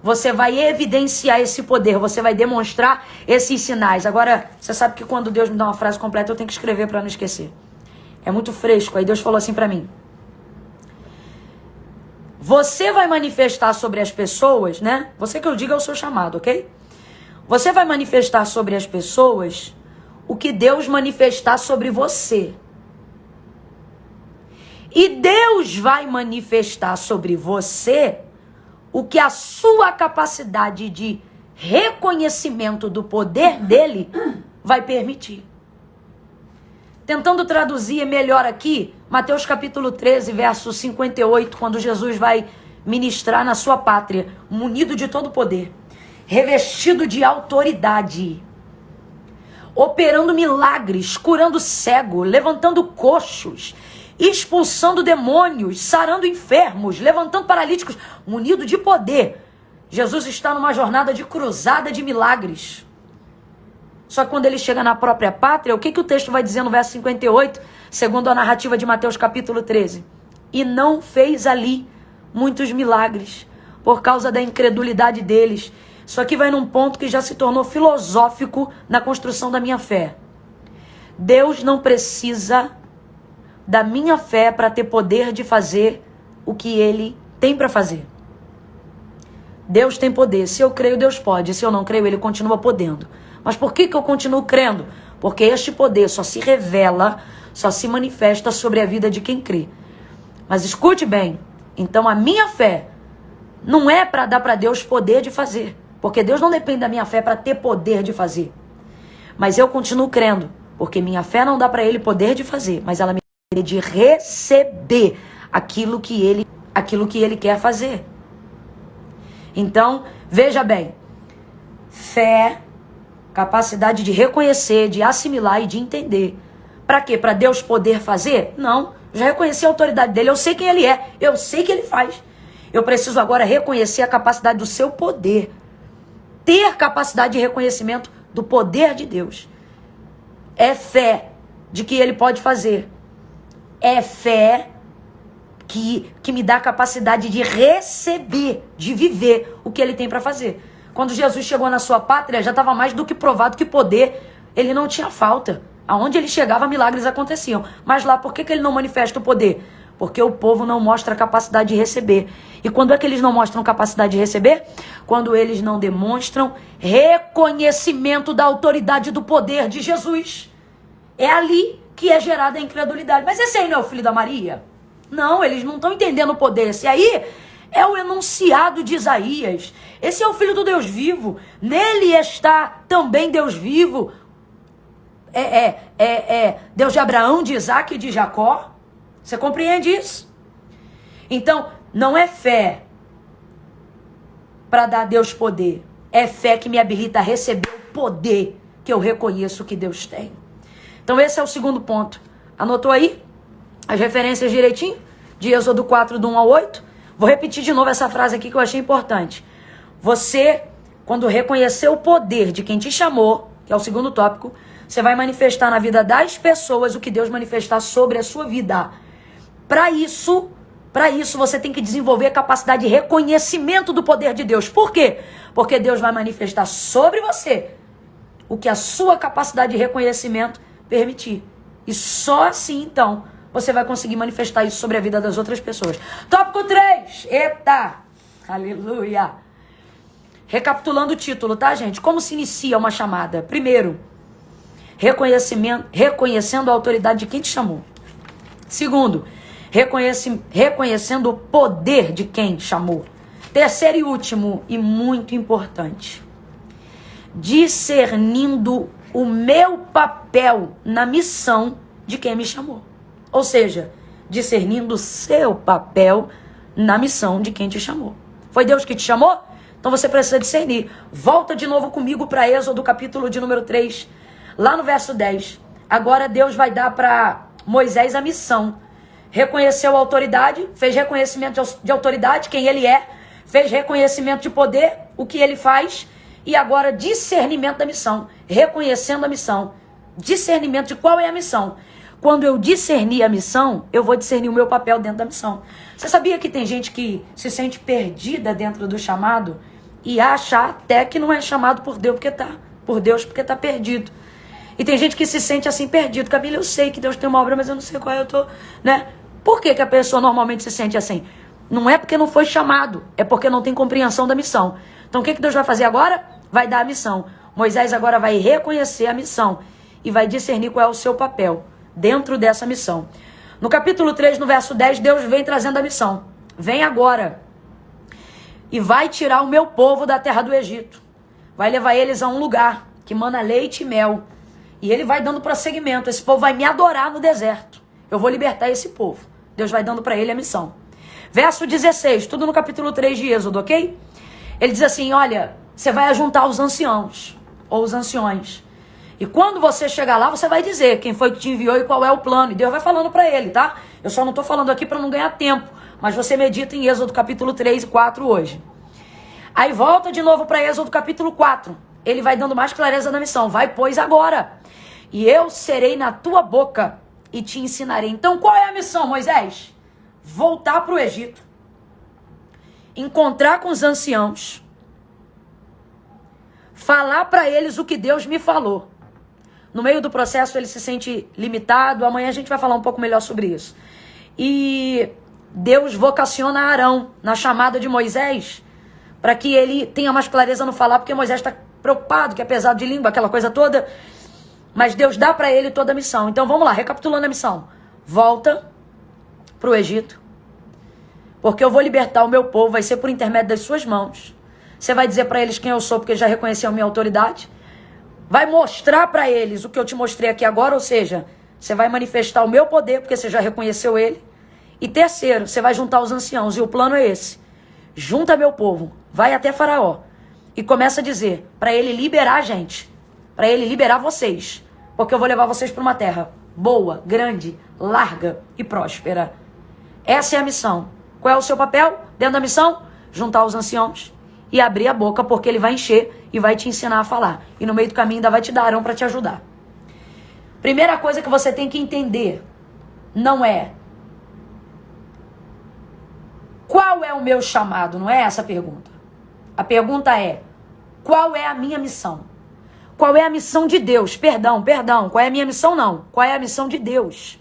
você vai evidenciar esse poder, você vai demonstrar esses sinais. Agora, você sabe que quando Deus me dá uma frase completa, eu tenho que escrever para não esquecer. É muito fresco. Aí Deus falou assim para mim. Você vai manifestar sobre as pessoas, né? Você que eu digo é o seu chamado, ok? Você vai manifestar sobre as pessoas o que Deus manifestar sobre você. E Deus vai manifestar sobre você o que a sua capacidade de reconhecimento do poder dele vai permitir. Tentando traduzir melhor aqui, Mateus capítulo 13, verso 58, quando Jesus vai ministrar na sua pátria, munido de todo poder, revestido de autoridade, operando milagres, curando cego, levantando coxos, expulsando demônios, sarando enfermos, levantando paralíticos, munido de poder. Jesus está numa jornada de cruzada de milagres. Só que quando ele chega na própria pátria, o que o texto vai dizer no verso 58, segundo a narrativa de Mateus capítulo 13? E não fez ali muitos milagres, por causa da incredulidade deles. Isso aqui vai num ponto que já se tornou filosófico na construção da minha fé. Deus não precisa da minha fé para ter poder de fazer o que ele tem para fazer. Deus tem poder. Se eu creio, Deus pode. Se eu não creio, ele continua podendo. Mas por que eu continuo crendo? Porque este poder só se revela, só se manifesta sobre a vida de quem crê. Mas escute bem, então a minha fé não é para dar para Deus poder de fazer. Porque Deus não depende da minha fé para ter poder de fazer. Mas eu continuo crendo, porque minha fé não dá para ele poder de fazer, mas ela me dá de receber aquilo que ele quer fazer. Então, veja bem, fé, capacidade de reconhecer, de assimilar e de entender. Para quê? Para Deus poder fazer? Não. Já reconheci a autoridade dele, eu sei quem ele é, eu sei que ele faz. Eu preciso agora reconhecer a capacidade do seu poder. Ter capacidade de reconhecimento do poder de Deus. É fé de que ele pode fazer. É fé que me dá a capacidade de receber, de viver o que ele tem para fazer. Quando Jesus chegou na sua pátria, já estava mais do que provado que poder, ele não tinha falta. Aonde ele chegava, milagres aconteciam. Mas lá, por que ele não manifesta o poder? Porque o povo não mostra a capacidade de receber. E quando é que eles não mostram capacidade de receber? Quando eles não demonstram reconhecimento da autoridade do poder de Jesus. É ali que é gerada a incredulidade. Mas esse aí não é o filho da Maria? Não, eles não estão entendendo o poder. Esse aí é o enunciado de Isaías. Esse é o filho do Deus vivo. Nele está também Deus vivo. Deus de Abraão, de Isaac e de Jacó. Você compreende isso? Então, não é fé para dar a Deus poder. É fé que me habilita a receber o poder que eu reconheço que Deus tem. Então, esse é o segundo ponto. Anotou aí as referências direitinho? De Êxodo 4, do 1 ao 8. Vou repetir de novo essa frase aqui que eu achei importante. Você, quando reconhecer o poder de quem te chamou, que é o segundo tópico, você vai manifestar na vida das pessoas o que Deus manifestar sobre a sua vida. Para isso você tem que desenvolver a capacidade de reconhecimento do poder de Deus. Por quê? Porque Deus vai manifestar sobre você o que a sua capacidade de reconhecimento permitir. E só assim, então, você vai conseguir manifestar isso sobre a vida das outras pessoas. Tópico 3. Eita! Aleluia! Recapitulando o título, tá, gente? Como se inicia uma chamada? Primeiro, reconhecendo a autoridade de quem te chamou. Segundo, reconhecendo o poder de quem chamou. Terceiro e último, e muito importante, discernindo o meu papel na missão de quem me chamou. Ou seja, discernindo o seu papel na missão de quem te chamou. Foi Deus que te chamou? Então você precisa discernir. Volta de novo comigo para Êxodo, capítulo de número 3, lá no verso 10. Agora Deus vai dar para Moisés a missão. Reconheceu a autoridade, fez reconhecimento de autoridade, quem ele é, fez reconhecimento de poder, o que ele faz, e agora discernimento da missão, reconhecendo a missão, discernimento de qual é a missão. Quando eu discernir a missão, eu vou discernir o meu papel dentro da missão. Você sabia que tem gente que se sente perdida dentro do chamado e acha até que não é chamado por Deus porque está perdido. E tem gente que se sente assim perdido. Camila, eu sei que Deus tem uma obra, mas eu não sei qual eu tô, né? Por que a pessoa normalmente se sente assim? Não é porque não foi chamado, é porque não tem compreensão da missão. Então o que Deus vai fazer agora? Vai dar a missão. Moisés agora vai reconhecer a missão e vai discernir qual é o seu papel dentro dessa missão. No capítulo 3, no verso 10, Deus vem trazendo a missão. Vem agora e vai tirar o meu povo da terra do Egito. Vai levar eles a um lugar que mana leite e mel. E ele vai dando prosseguimento. Esse povo vai me adorar no deserto. Eu vou libertar esse povo. Deus vai dando para ele a missão. Verso 16, tudo no capítulo 3 de Êxodo, ok? Ele diz assim, olha, você vai ajuntar os anciãos, ou os anciões. E quando você chegar lá, você vai dizer quem foi que te enviou e qual é o plano. E Deus vai falando para ele, tá? Eu só não estou falando aqui para não ganhar tempo. Mas você medita em Êxodo capítulo 3 e 4 hoje. Aí volta de novo para Êxodo capítulo 4. Ele vai dando mais clareza da missão. Vai, pois, agora. E eu serei na tua boca e te ensinarei. Então, qual é a missão, Moisés? Voltar para o Egito. Encontrar com os anciãos. Falar para eles o que Deus me falou. No meio do processo, ele se sente limitado. Amanhã a gente vai falar um pouco melhor sobre isso. E Deus vocaciona Arão na chamada de Moisés para que ele tenha mais clareza no falar, porque Moisés está preocupado, que é pesado de língua, aquela coisa toda. Mas Deus dá para ele toda a missão. Então vamos lá, recapitulando a missão. Volta para o Egito, porque eu vou libertar o meu povo, vai ser por intermédio das suas mãos. Você vai dizer para eles quem eu sou, porque já reconheceu a minha autoridade. Vai mostrar para eles o que eu te mostrei aqui agora, ou seja, você vai manifestar o meu poder, porque você já reconheceu ele. E terceiro, você vai juntar os anciãos, e o plano é esse. Junta meu povo, vai até Faraó, e começa a dizer para ele liberar a gente, para ele liberar vocês, porque eu vou levar vocês para uma terra boa, grande, larga e próspera. Essa é a missão. Qual é o seu papel dentro da missão? Juntar os anciãos e abrir a boca, porque ele vai encher e vai te ensinar a falar. E no meio do caminho ainda vai te dar Arão para te ajudar. Primeira coisa que você tem que entender não é é o meu chamado? Não é essa a pergunta. A pergunta é, qual é a minha missão? Qual é a missão de Deus? Perdão. Qual é a minha missão? Não. Qual é a missão de Deus?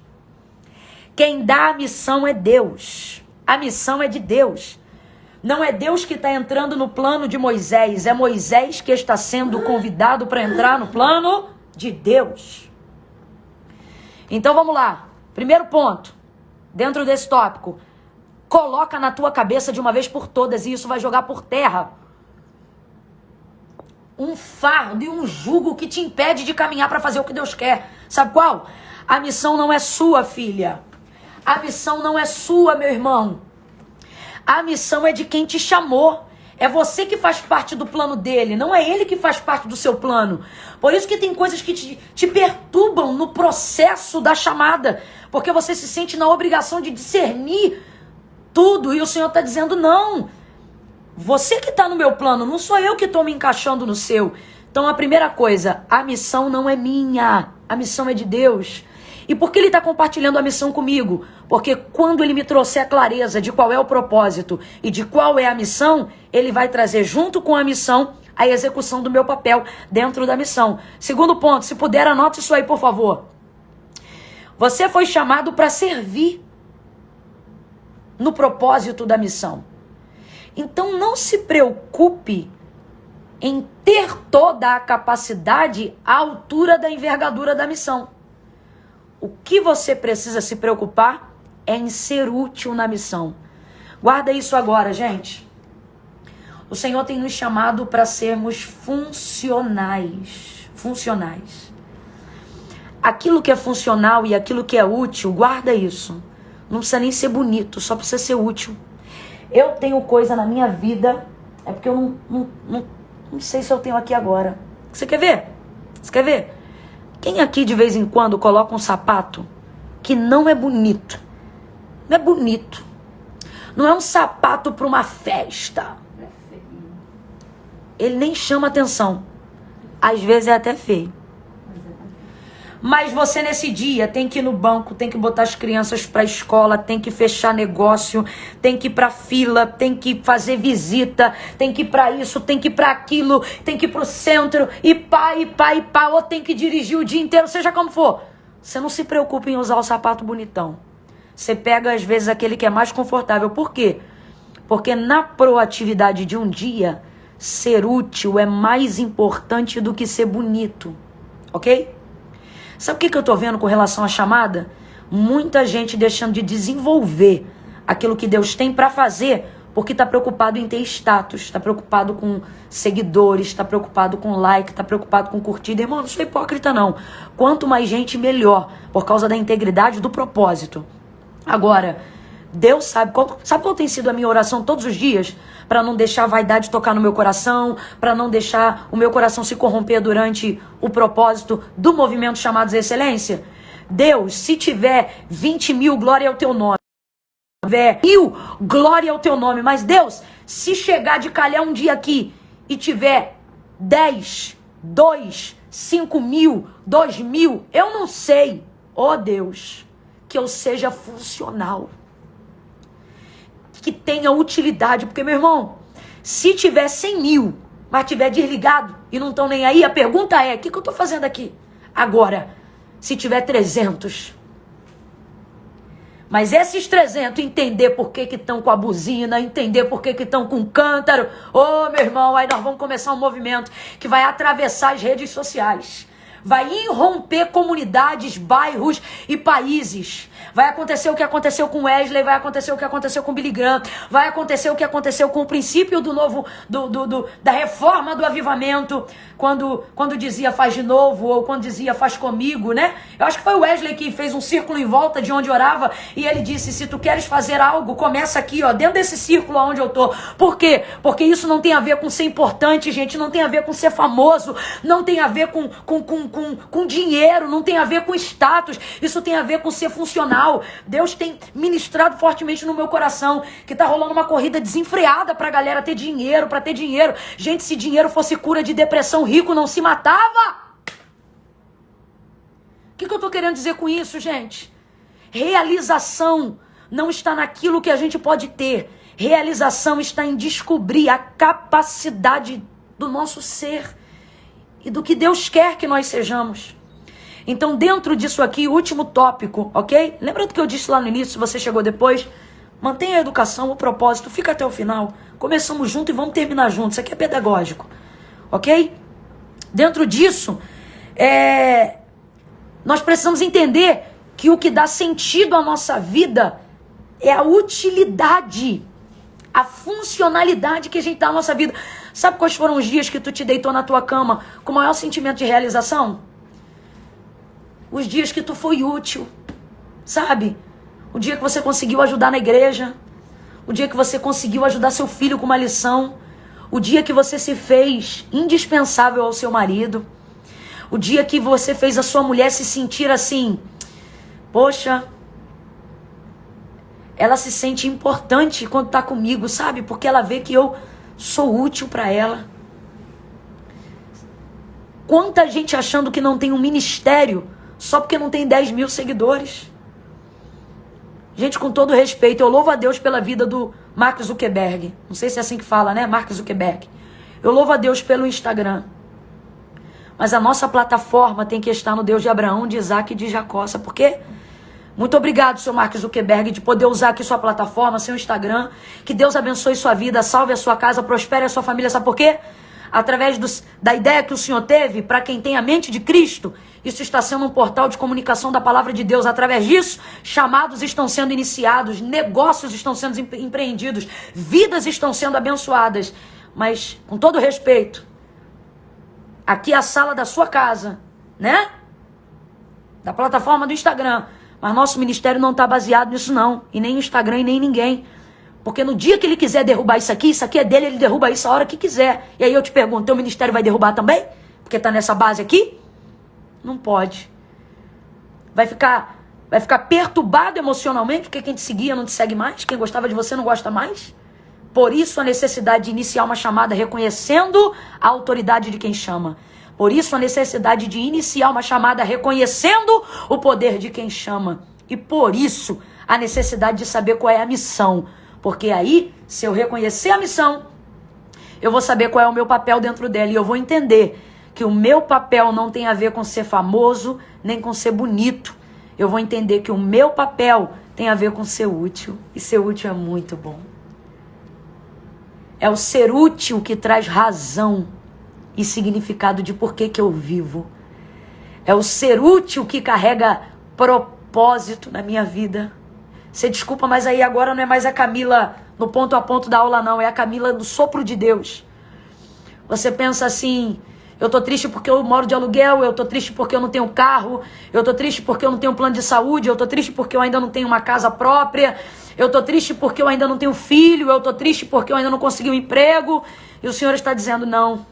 Quem dá a missão é Deus. A missão é de Deus. Não é Deus que está entrando no plano de Moisés. É Moisés que está sendo convidado para entrar no plano de Deus. Então vamos lá. Primeiro ponto, dentro desse tópico. Coloca na tua cabeça de uma vez por todas, e isso vai jogar por terra um fardo e um jugo que te impede de caminhar para fazer o que Deus quer. Sabe qual? A missão não é sua, filha. A missão não é sua, meu irmão. A missão é de quem te chamou. É você que faz parte do plano dele, não é ele que faz parte do seu plano. Por isso que tem coisas que te perturbam no processo da chamada, porque você se sente na obrigação de discernir tudo, e o Senhor está dizendo, não, você que está no meu plano, não sou eu que estou me encaixando no seu. Então a primeira coisa, a missão não é minha, a missão é de Deus. E por que ele está compartilhando a missão comigo? Porque quando ele me trouxer a clareza de qual é o propósito e de qual é a missão, ele vai trazer junto com a missão a execução do meu papel dentro da missão. Segundo ponto, se puder, anote isso aí, por favor. Você foi chamado para servir no propósito da missão. Então não se preocupe em ter toda a capacidade à altura da envergadura da missão. O que você precisa se preocupar é em ser útil na missão. Guarda isso agora, gente. O Senhor tem nos chamado para sermos funcionais. Funcionais. Aquilo que é funcional e aquilo que é útil, guarda isso. Não precisa nem ser bonito, só precisa ser útil. Eu tenho coisa na minha vida, é porque eu não sei se eu tenho aqui agora. Você quer ver? Você quer ver? Quem aqui de vez em quando coloca um sapato que não é bonito? Não é bonito. Não é um sapato para uma festa. Ele nem chama atenção. Às vezes é até feio. Mas você nesse dia tem que ir no banco, tem que botar as crianças para a escola, tem que fechar negócio, tem que ir para fila, tem que fazer visita, tem que ir para isso, tem que ir para aquilo, tem que ir para o centro, e pá, ou tem que dirigir o dia inteiro, seja como for. Você não se preocupa em usar o sapato bonitão. Você pega às vezes aquele que é mais confortável. Por quê? Porque na proatividade de um dia, ser útil é mais importante do que ser bonito. Ok? Sabe o que eu tô vendo com relação à chamada? Muita gente deixando de desenvolver aquilo que Deus tem para fazer, porque tá preocupado em ter status, tá preocupado com seguidores, tá preocupado com like, tá preocupado com curtida. Irmão, não sou hipócrita não. Quanto mais gente, melhor, por causa da integridade do propósito. Agora, Deus sabe qual tem sido a minha oração todos os dias? Para não deixar a vaidade tocar no meu coração, para não deixar o meu coração se corromper durante o propósito do movimento chamado Excelência. Deus, se tiver 20 mil, glória ao teu nome. Se tiver 1000, glória ao teu nome. Mas Deus, se chegar de calhar um dia aqui e tiver 10, 2, 5 mil, 2 mil, eu não sei, ó Deus, que eu seja funcional, que tenha utilidade, porque, meu irmão, se tiver 100 mil, mas tiver desligado e não estão nem aí, a pergunta é, o que eu estou fazendo aqui? Agora, se tiver 300, mas esses 300 entender por que estão com a buzina, entender por que estão com o cântaro, ô meu irmão, aí nós vamos começar um movimento que vai atravessar as redes sociais, vai irromper comunidades, bairros e países. Vai acontecer o que aconteceu com Wesley, vai acontecer o que aconteceu com Billy Graham, vai acontecer o que aconteceu com o princípio do novo, da reforma do avivamento, quando dizia faz de novo, ou quando dizia faz comigo, né? Eu acho que foi o Wesley que fez um círculo em volta de onde orava, e ele disse, se tu queres fazer algo, começa aqui, ó, dentro desse círculo onde eu tô. Por quê? Porque isso não tem a ver com ser importante, gente, não tem a ver com ser famoso, não tem a ver com dinheiro, não tem a ver com status, isso tem a ver com ser funcional. Deus tem ministrado fortemente no meu coração que tá rolando uma corrida desenfreada pra galera ter dinheiro, pra ter dinheiro. Gente, se dinheiro fosse cura de depressão, rico não se matava. O que eu tô querendo dizer com isso, gente? Realização não está naquilo que a gente pode ter. Realização está em descobrir a capacidade do nosso ser e do que Deus quer que nós sejamos. Então, dentro disso aqui, o último tópico, ok? Lembra do que eu disse lá no início, se você chegou depois? Mantenha a educação, o propósito, fica até o final. Começamos junto e vamos terminar junto. Isso aqui é pedagógico, ok? Dentro disso, nós precisamos entender que o que dá sentido à nossa vida é a utilidade, a funcionalidade que a gente dá à nossa vida. Sabe quais foram os dias que tu te deitou na tua cama com o maior sentimento de realização? Os dias que tu foi útil, sabe? O dia que você conseguiu ajudar na igreja, o dia que você conseguiu ajudar seu filho com uma lição, o dia que você se fez indispensável ao seu marido, o dia que você fez a sua mulher se sentir assim, poxa, ela se sente importante quando tá comigo, sabe? Porque ela vê que eu sou útil para ela. Quanta gente achando que não tem um ministério só porque não tem 10 mil seguidores. Gente, com todo respeito, eu louvo a Deus pela vida do Mark Zuckerberg. Não sei se é assim que fala, né? Mark Zuckerberg. Eu louvo a Deus pelo Instagram. Mas a nossa plataforma tem que estar no Deus de Abraão, de Isaac e de Jacó. Sabe por quê? Muito obrigado, seu Mark Zuckerberg, de poder usar aqui sua plataforma, seu Instagram. Que Deus abençoe sua vida, salve a sua casa, prospere a sua família. Sabe por quê? Através da ideia que o Senhor teve, para quem tem a mente de Cristo, isso está sendo um portal de comunicação da palavra de Deus. Através disso, chamados estão sendo iniciados, negócios estão sendo empreendidos, vidas estão sendo abençoadas. Mas, com todo respeito, aqui é a sala da sua casa, né? Da plataforma do Instagram. Mas nosso ministério não está baseado nisso não. E nem no Instagram e nem em ninguém. Porque no dia que ele quiser derrubar isso aqui é dele, ele derruba isso a hora que quiser. E aí eu te pergunto, teu ministério vai derrubar também? Porque está nessa base aqui? Não pode. Vai ficar perturbado emocionalmente porque quem te seguia não te segue mais? Quem gostava de você não gosta mais? Por isso a necessidade de iniciar uma chamada reconhecendo a autoridade de quem chama. Por isso a necessidade de iniciar uma chamada reconhecendo o poder de quem chama. E por isso a necessidade de saber qual é a missão. Porque aí, se eu reconhecer a missão, eu vou saber qual é o meu papel dentro dela. E eu vou entender que o meu papel não tem a ver com ser famoso, nem com ser bonito. Eu vou entender que o meu papel tem a ver com ser útil. E ser útil é muito bom. É o ser útil que traz razão e significado de por que eu vivo. É o ser útil que carrega propósito na minha vida. Você desculpa, mas aí agora não é mais a Camila no ponto a ponto da aula não, é a Camila do sopro de Deus. Você pensa assim, eu tô triste porque eu moro de aluguel, eu tô triste porque eu não tenho carro, eu tô triste porque eu não tenho plano de saúde, eu tô triste porque eu ainda não tenho uma casa própria, eu tô triste porque eu ainda não tenho filho, eu tô triste porque eu ainda não consegui um emprego. E o Senhor está dizendo, não.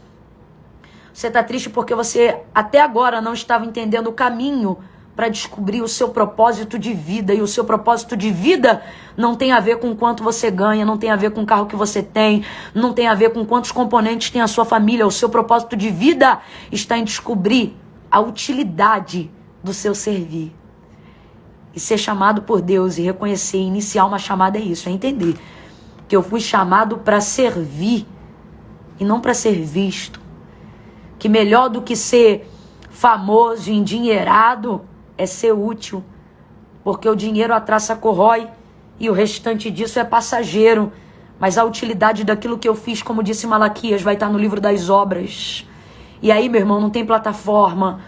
Você está triste porque você até agora não estava entendendo o caminho para descobrir o seu propósito de vida. E o seu propósito de vida não tem a ver com quanto você ganha, não tem a ver com o carro que você tem, não tem a ver com quantos componentes tem a sua família. O seu propósito de vida está em descobrir a utilidade do seu servir. E ser chamado por Deus e reconhecer e iniciar uma chamada é isso, é entender que eu fui chamado para servir e não para ser visto. Que melhor do que ser famoso e endinheirado é ser útil. Porque o dinheiro a traça corrói e o restante disso é passageiro. Mas a utilidade daquilo que eu fiz, como disse Malaquias, vai estar no livro das obras. E aí, meu irmão, não tem plataforma,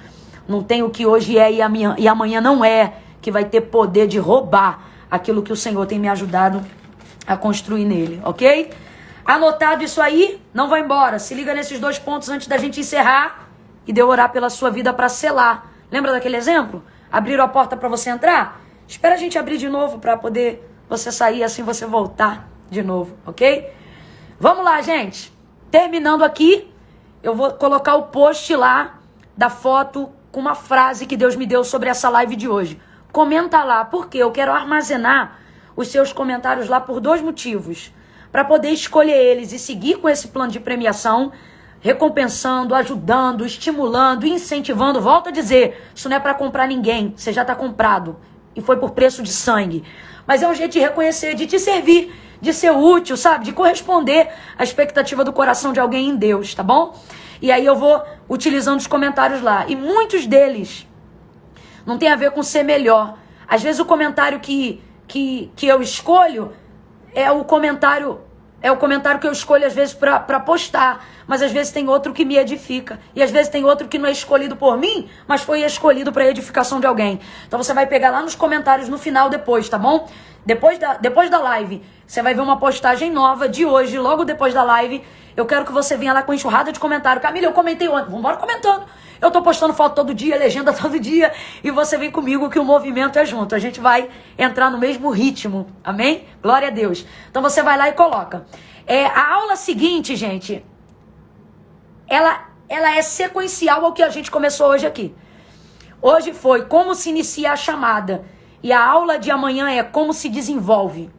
não tem o que hoje é e amanhã não é, que vai ter poder de roubar aquilo que o Senhor tem me ajudado a construir nele, ok? Anotado isso aí? Não vai embora. Se liga nesses 2 pontos antes da gente encerrar e de eu orar pela sua vida para selar. Lembra daquele exemplo? Abriram a porta para você entrar? Espera a gente abrir de novo para poder você sair, assim você voltar de novo, ok? Vamos lá, gente. Terminando aqui, eu vou colocar o post lá da foto com uma frase que Deus me deu sobre essa live de hoje. Comenta lá, porque eu quero armazenar os seus comentários lá por 2 motivos. Para poder escolher eles e seguir com esse plano de premiação, recompensando, ajudando, estimulando, incentivando. Volto a dizer, isso não é para comprar ninguém, você já está comprado. E foi por preço de sangue. mas é um jeito de reconhecer, de te servir, de ser útil, sabe? De corresponder à expectativa do coração de alguém em Deus, tá bom? E aí eu vou utilizando os comentários lá. E muitos deles não tem a ver com ser melhor. Às vezes o comentário que eu escolho é o comentário que eu escolho às vezes para postar, mas às vezes tem outro que me edifica, e às vezes tem outro que não é escolhido por mim, mas foi escolhido para edificação de alguém. Então você vai pegar lá nos comentários no final depois, tá bom? Depois da live, você vai ver uma postagem nova de hoje, logo depois da live. Eu quero que você venha lá com enxurrada de comentário. Camila, eu comentei ontem. Vambora comentando. Eu tô postando foto todo dia, legenda todo dia. E você vem comigo que o movimento é junto. A gente vai entrar no mesmo ritmo. Amém? Glória a Deus. Então você vai lá e coloca. A aula seguinte, gente, ela é sequencial ao que a gente começou hoje aqui. Hoje foi como se inicia a chamada. E a aula de amanhã é como se desenvolve.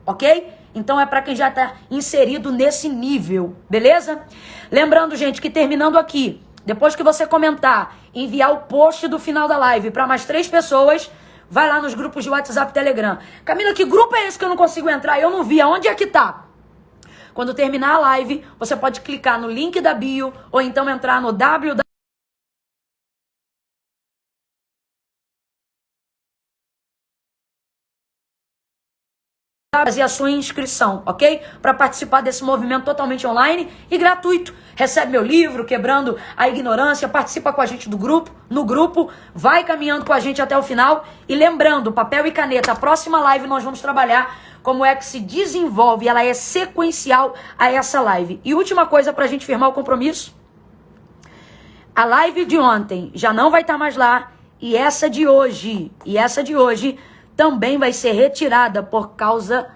Ok? Então é para quem já está inserido nesse nível, beleza? Lembrando, gente, que terminando aqui, depois que você comentar, enviar o post do final da live para mais 3 pessoas, vai lá nos grupos de WhatsApp e Telegram. Camila, que grupo é esse que eu não consigo entrar? Eu não vi, aonde é que tá? Quando terminar a live, você pode clicar no link da bio ou então entrar no www. Fazer a sua inscrição, ok? Para participar desse movimento totalmente online e gratuito. Recebe meu livro, Quebrando a Ignorância, participa com a gente no grupo, vai caminhando com a gente até o final. E lembrando, papel e caneta, a próxima live nós vamos trabalhar como é que se desenvolve, ela é sequencial a essa live. E última coisa para a gente firmar o compromisso. A live de ontem já não vai estar mais lá e essa de hoje também vai ser retirada por causa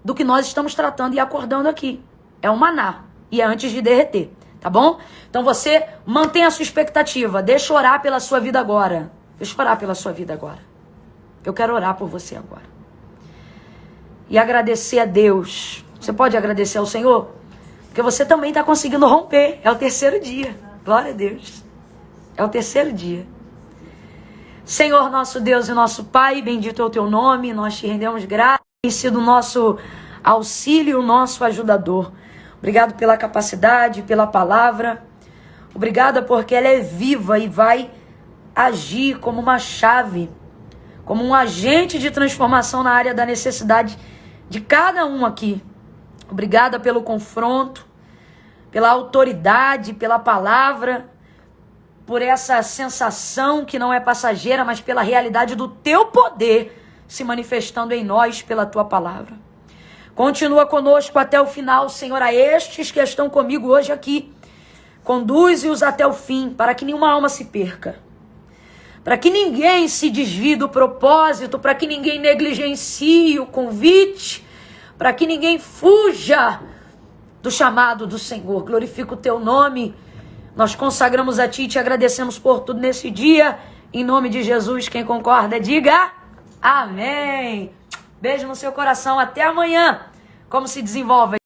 do que nós estamos tratando e acordando aqui. É um maná. E é antes de derreter. Tá bom? Então você mantém a sua expectativa. Deixa eu orar pela sua vida agora. Deixa eu orar pela sua vida agora. Eu quero orar por você agora. E agradecer a Deus. Você pode agradecer ao Senhor? Porque você também está conseguindo romper. É o 3º dia. Glória a Deus. É o 3º dia. Senhor, nosso Deus e nosso Pai, bendito é o teu nome, nós te rendemos graças, tem sido o nosso auxílio, o nosso ajudador. Obrigado pela capacidade, pela palavra. Obrigada porque ela é viva e vai agir como uma chave, como um agente de transformação na área da necessidade de cada um aqui. Obrigada pelo confronto, pela autoridade, pela palavra, por essa sensação que não é passageira, mas pela realidade do teu poder se manifestando em nós pela tua palavra. Continua conosco até o final, Senhor, a estes que estão comigo hoje aqui. Conduze-os até o fim, para que nenhuma alma se perca. Para que ninguém se desvie do propósito, para que ninguém negligencie o convite, para que ninguém fuja do chamado do Senhor. Glorifica o teu nome. Nós consagramos a Ti e te agradecemos por tudo nesse dia. Em nome de Jesus, quem concorda, diga amém. Beijo no seu coração. Até amanhã. Como se desenvolve?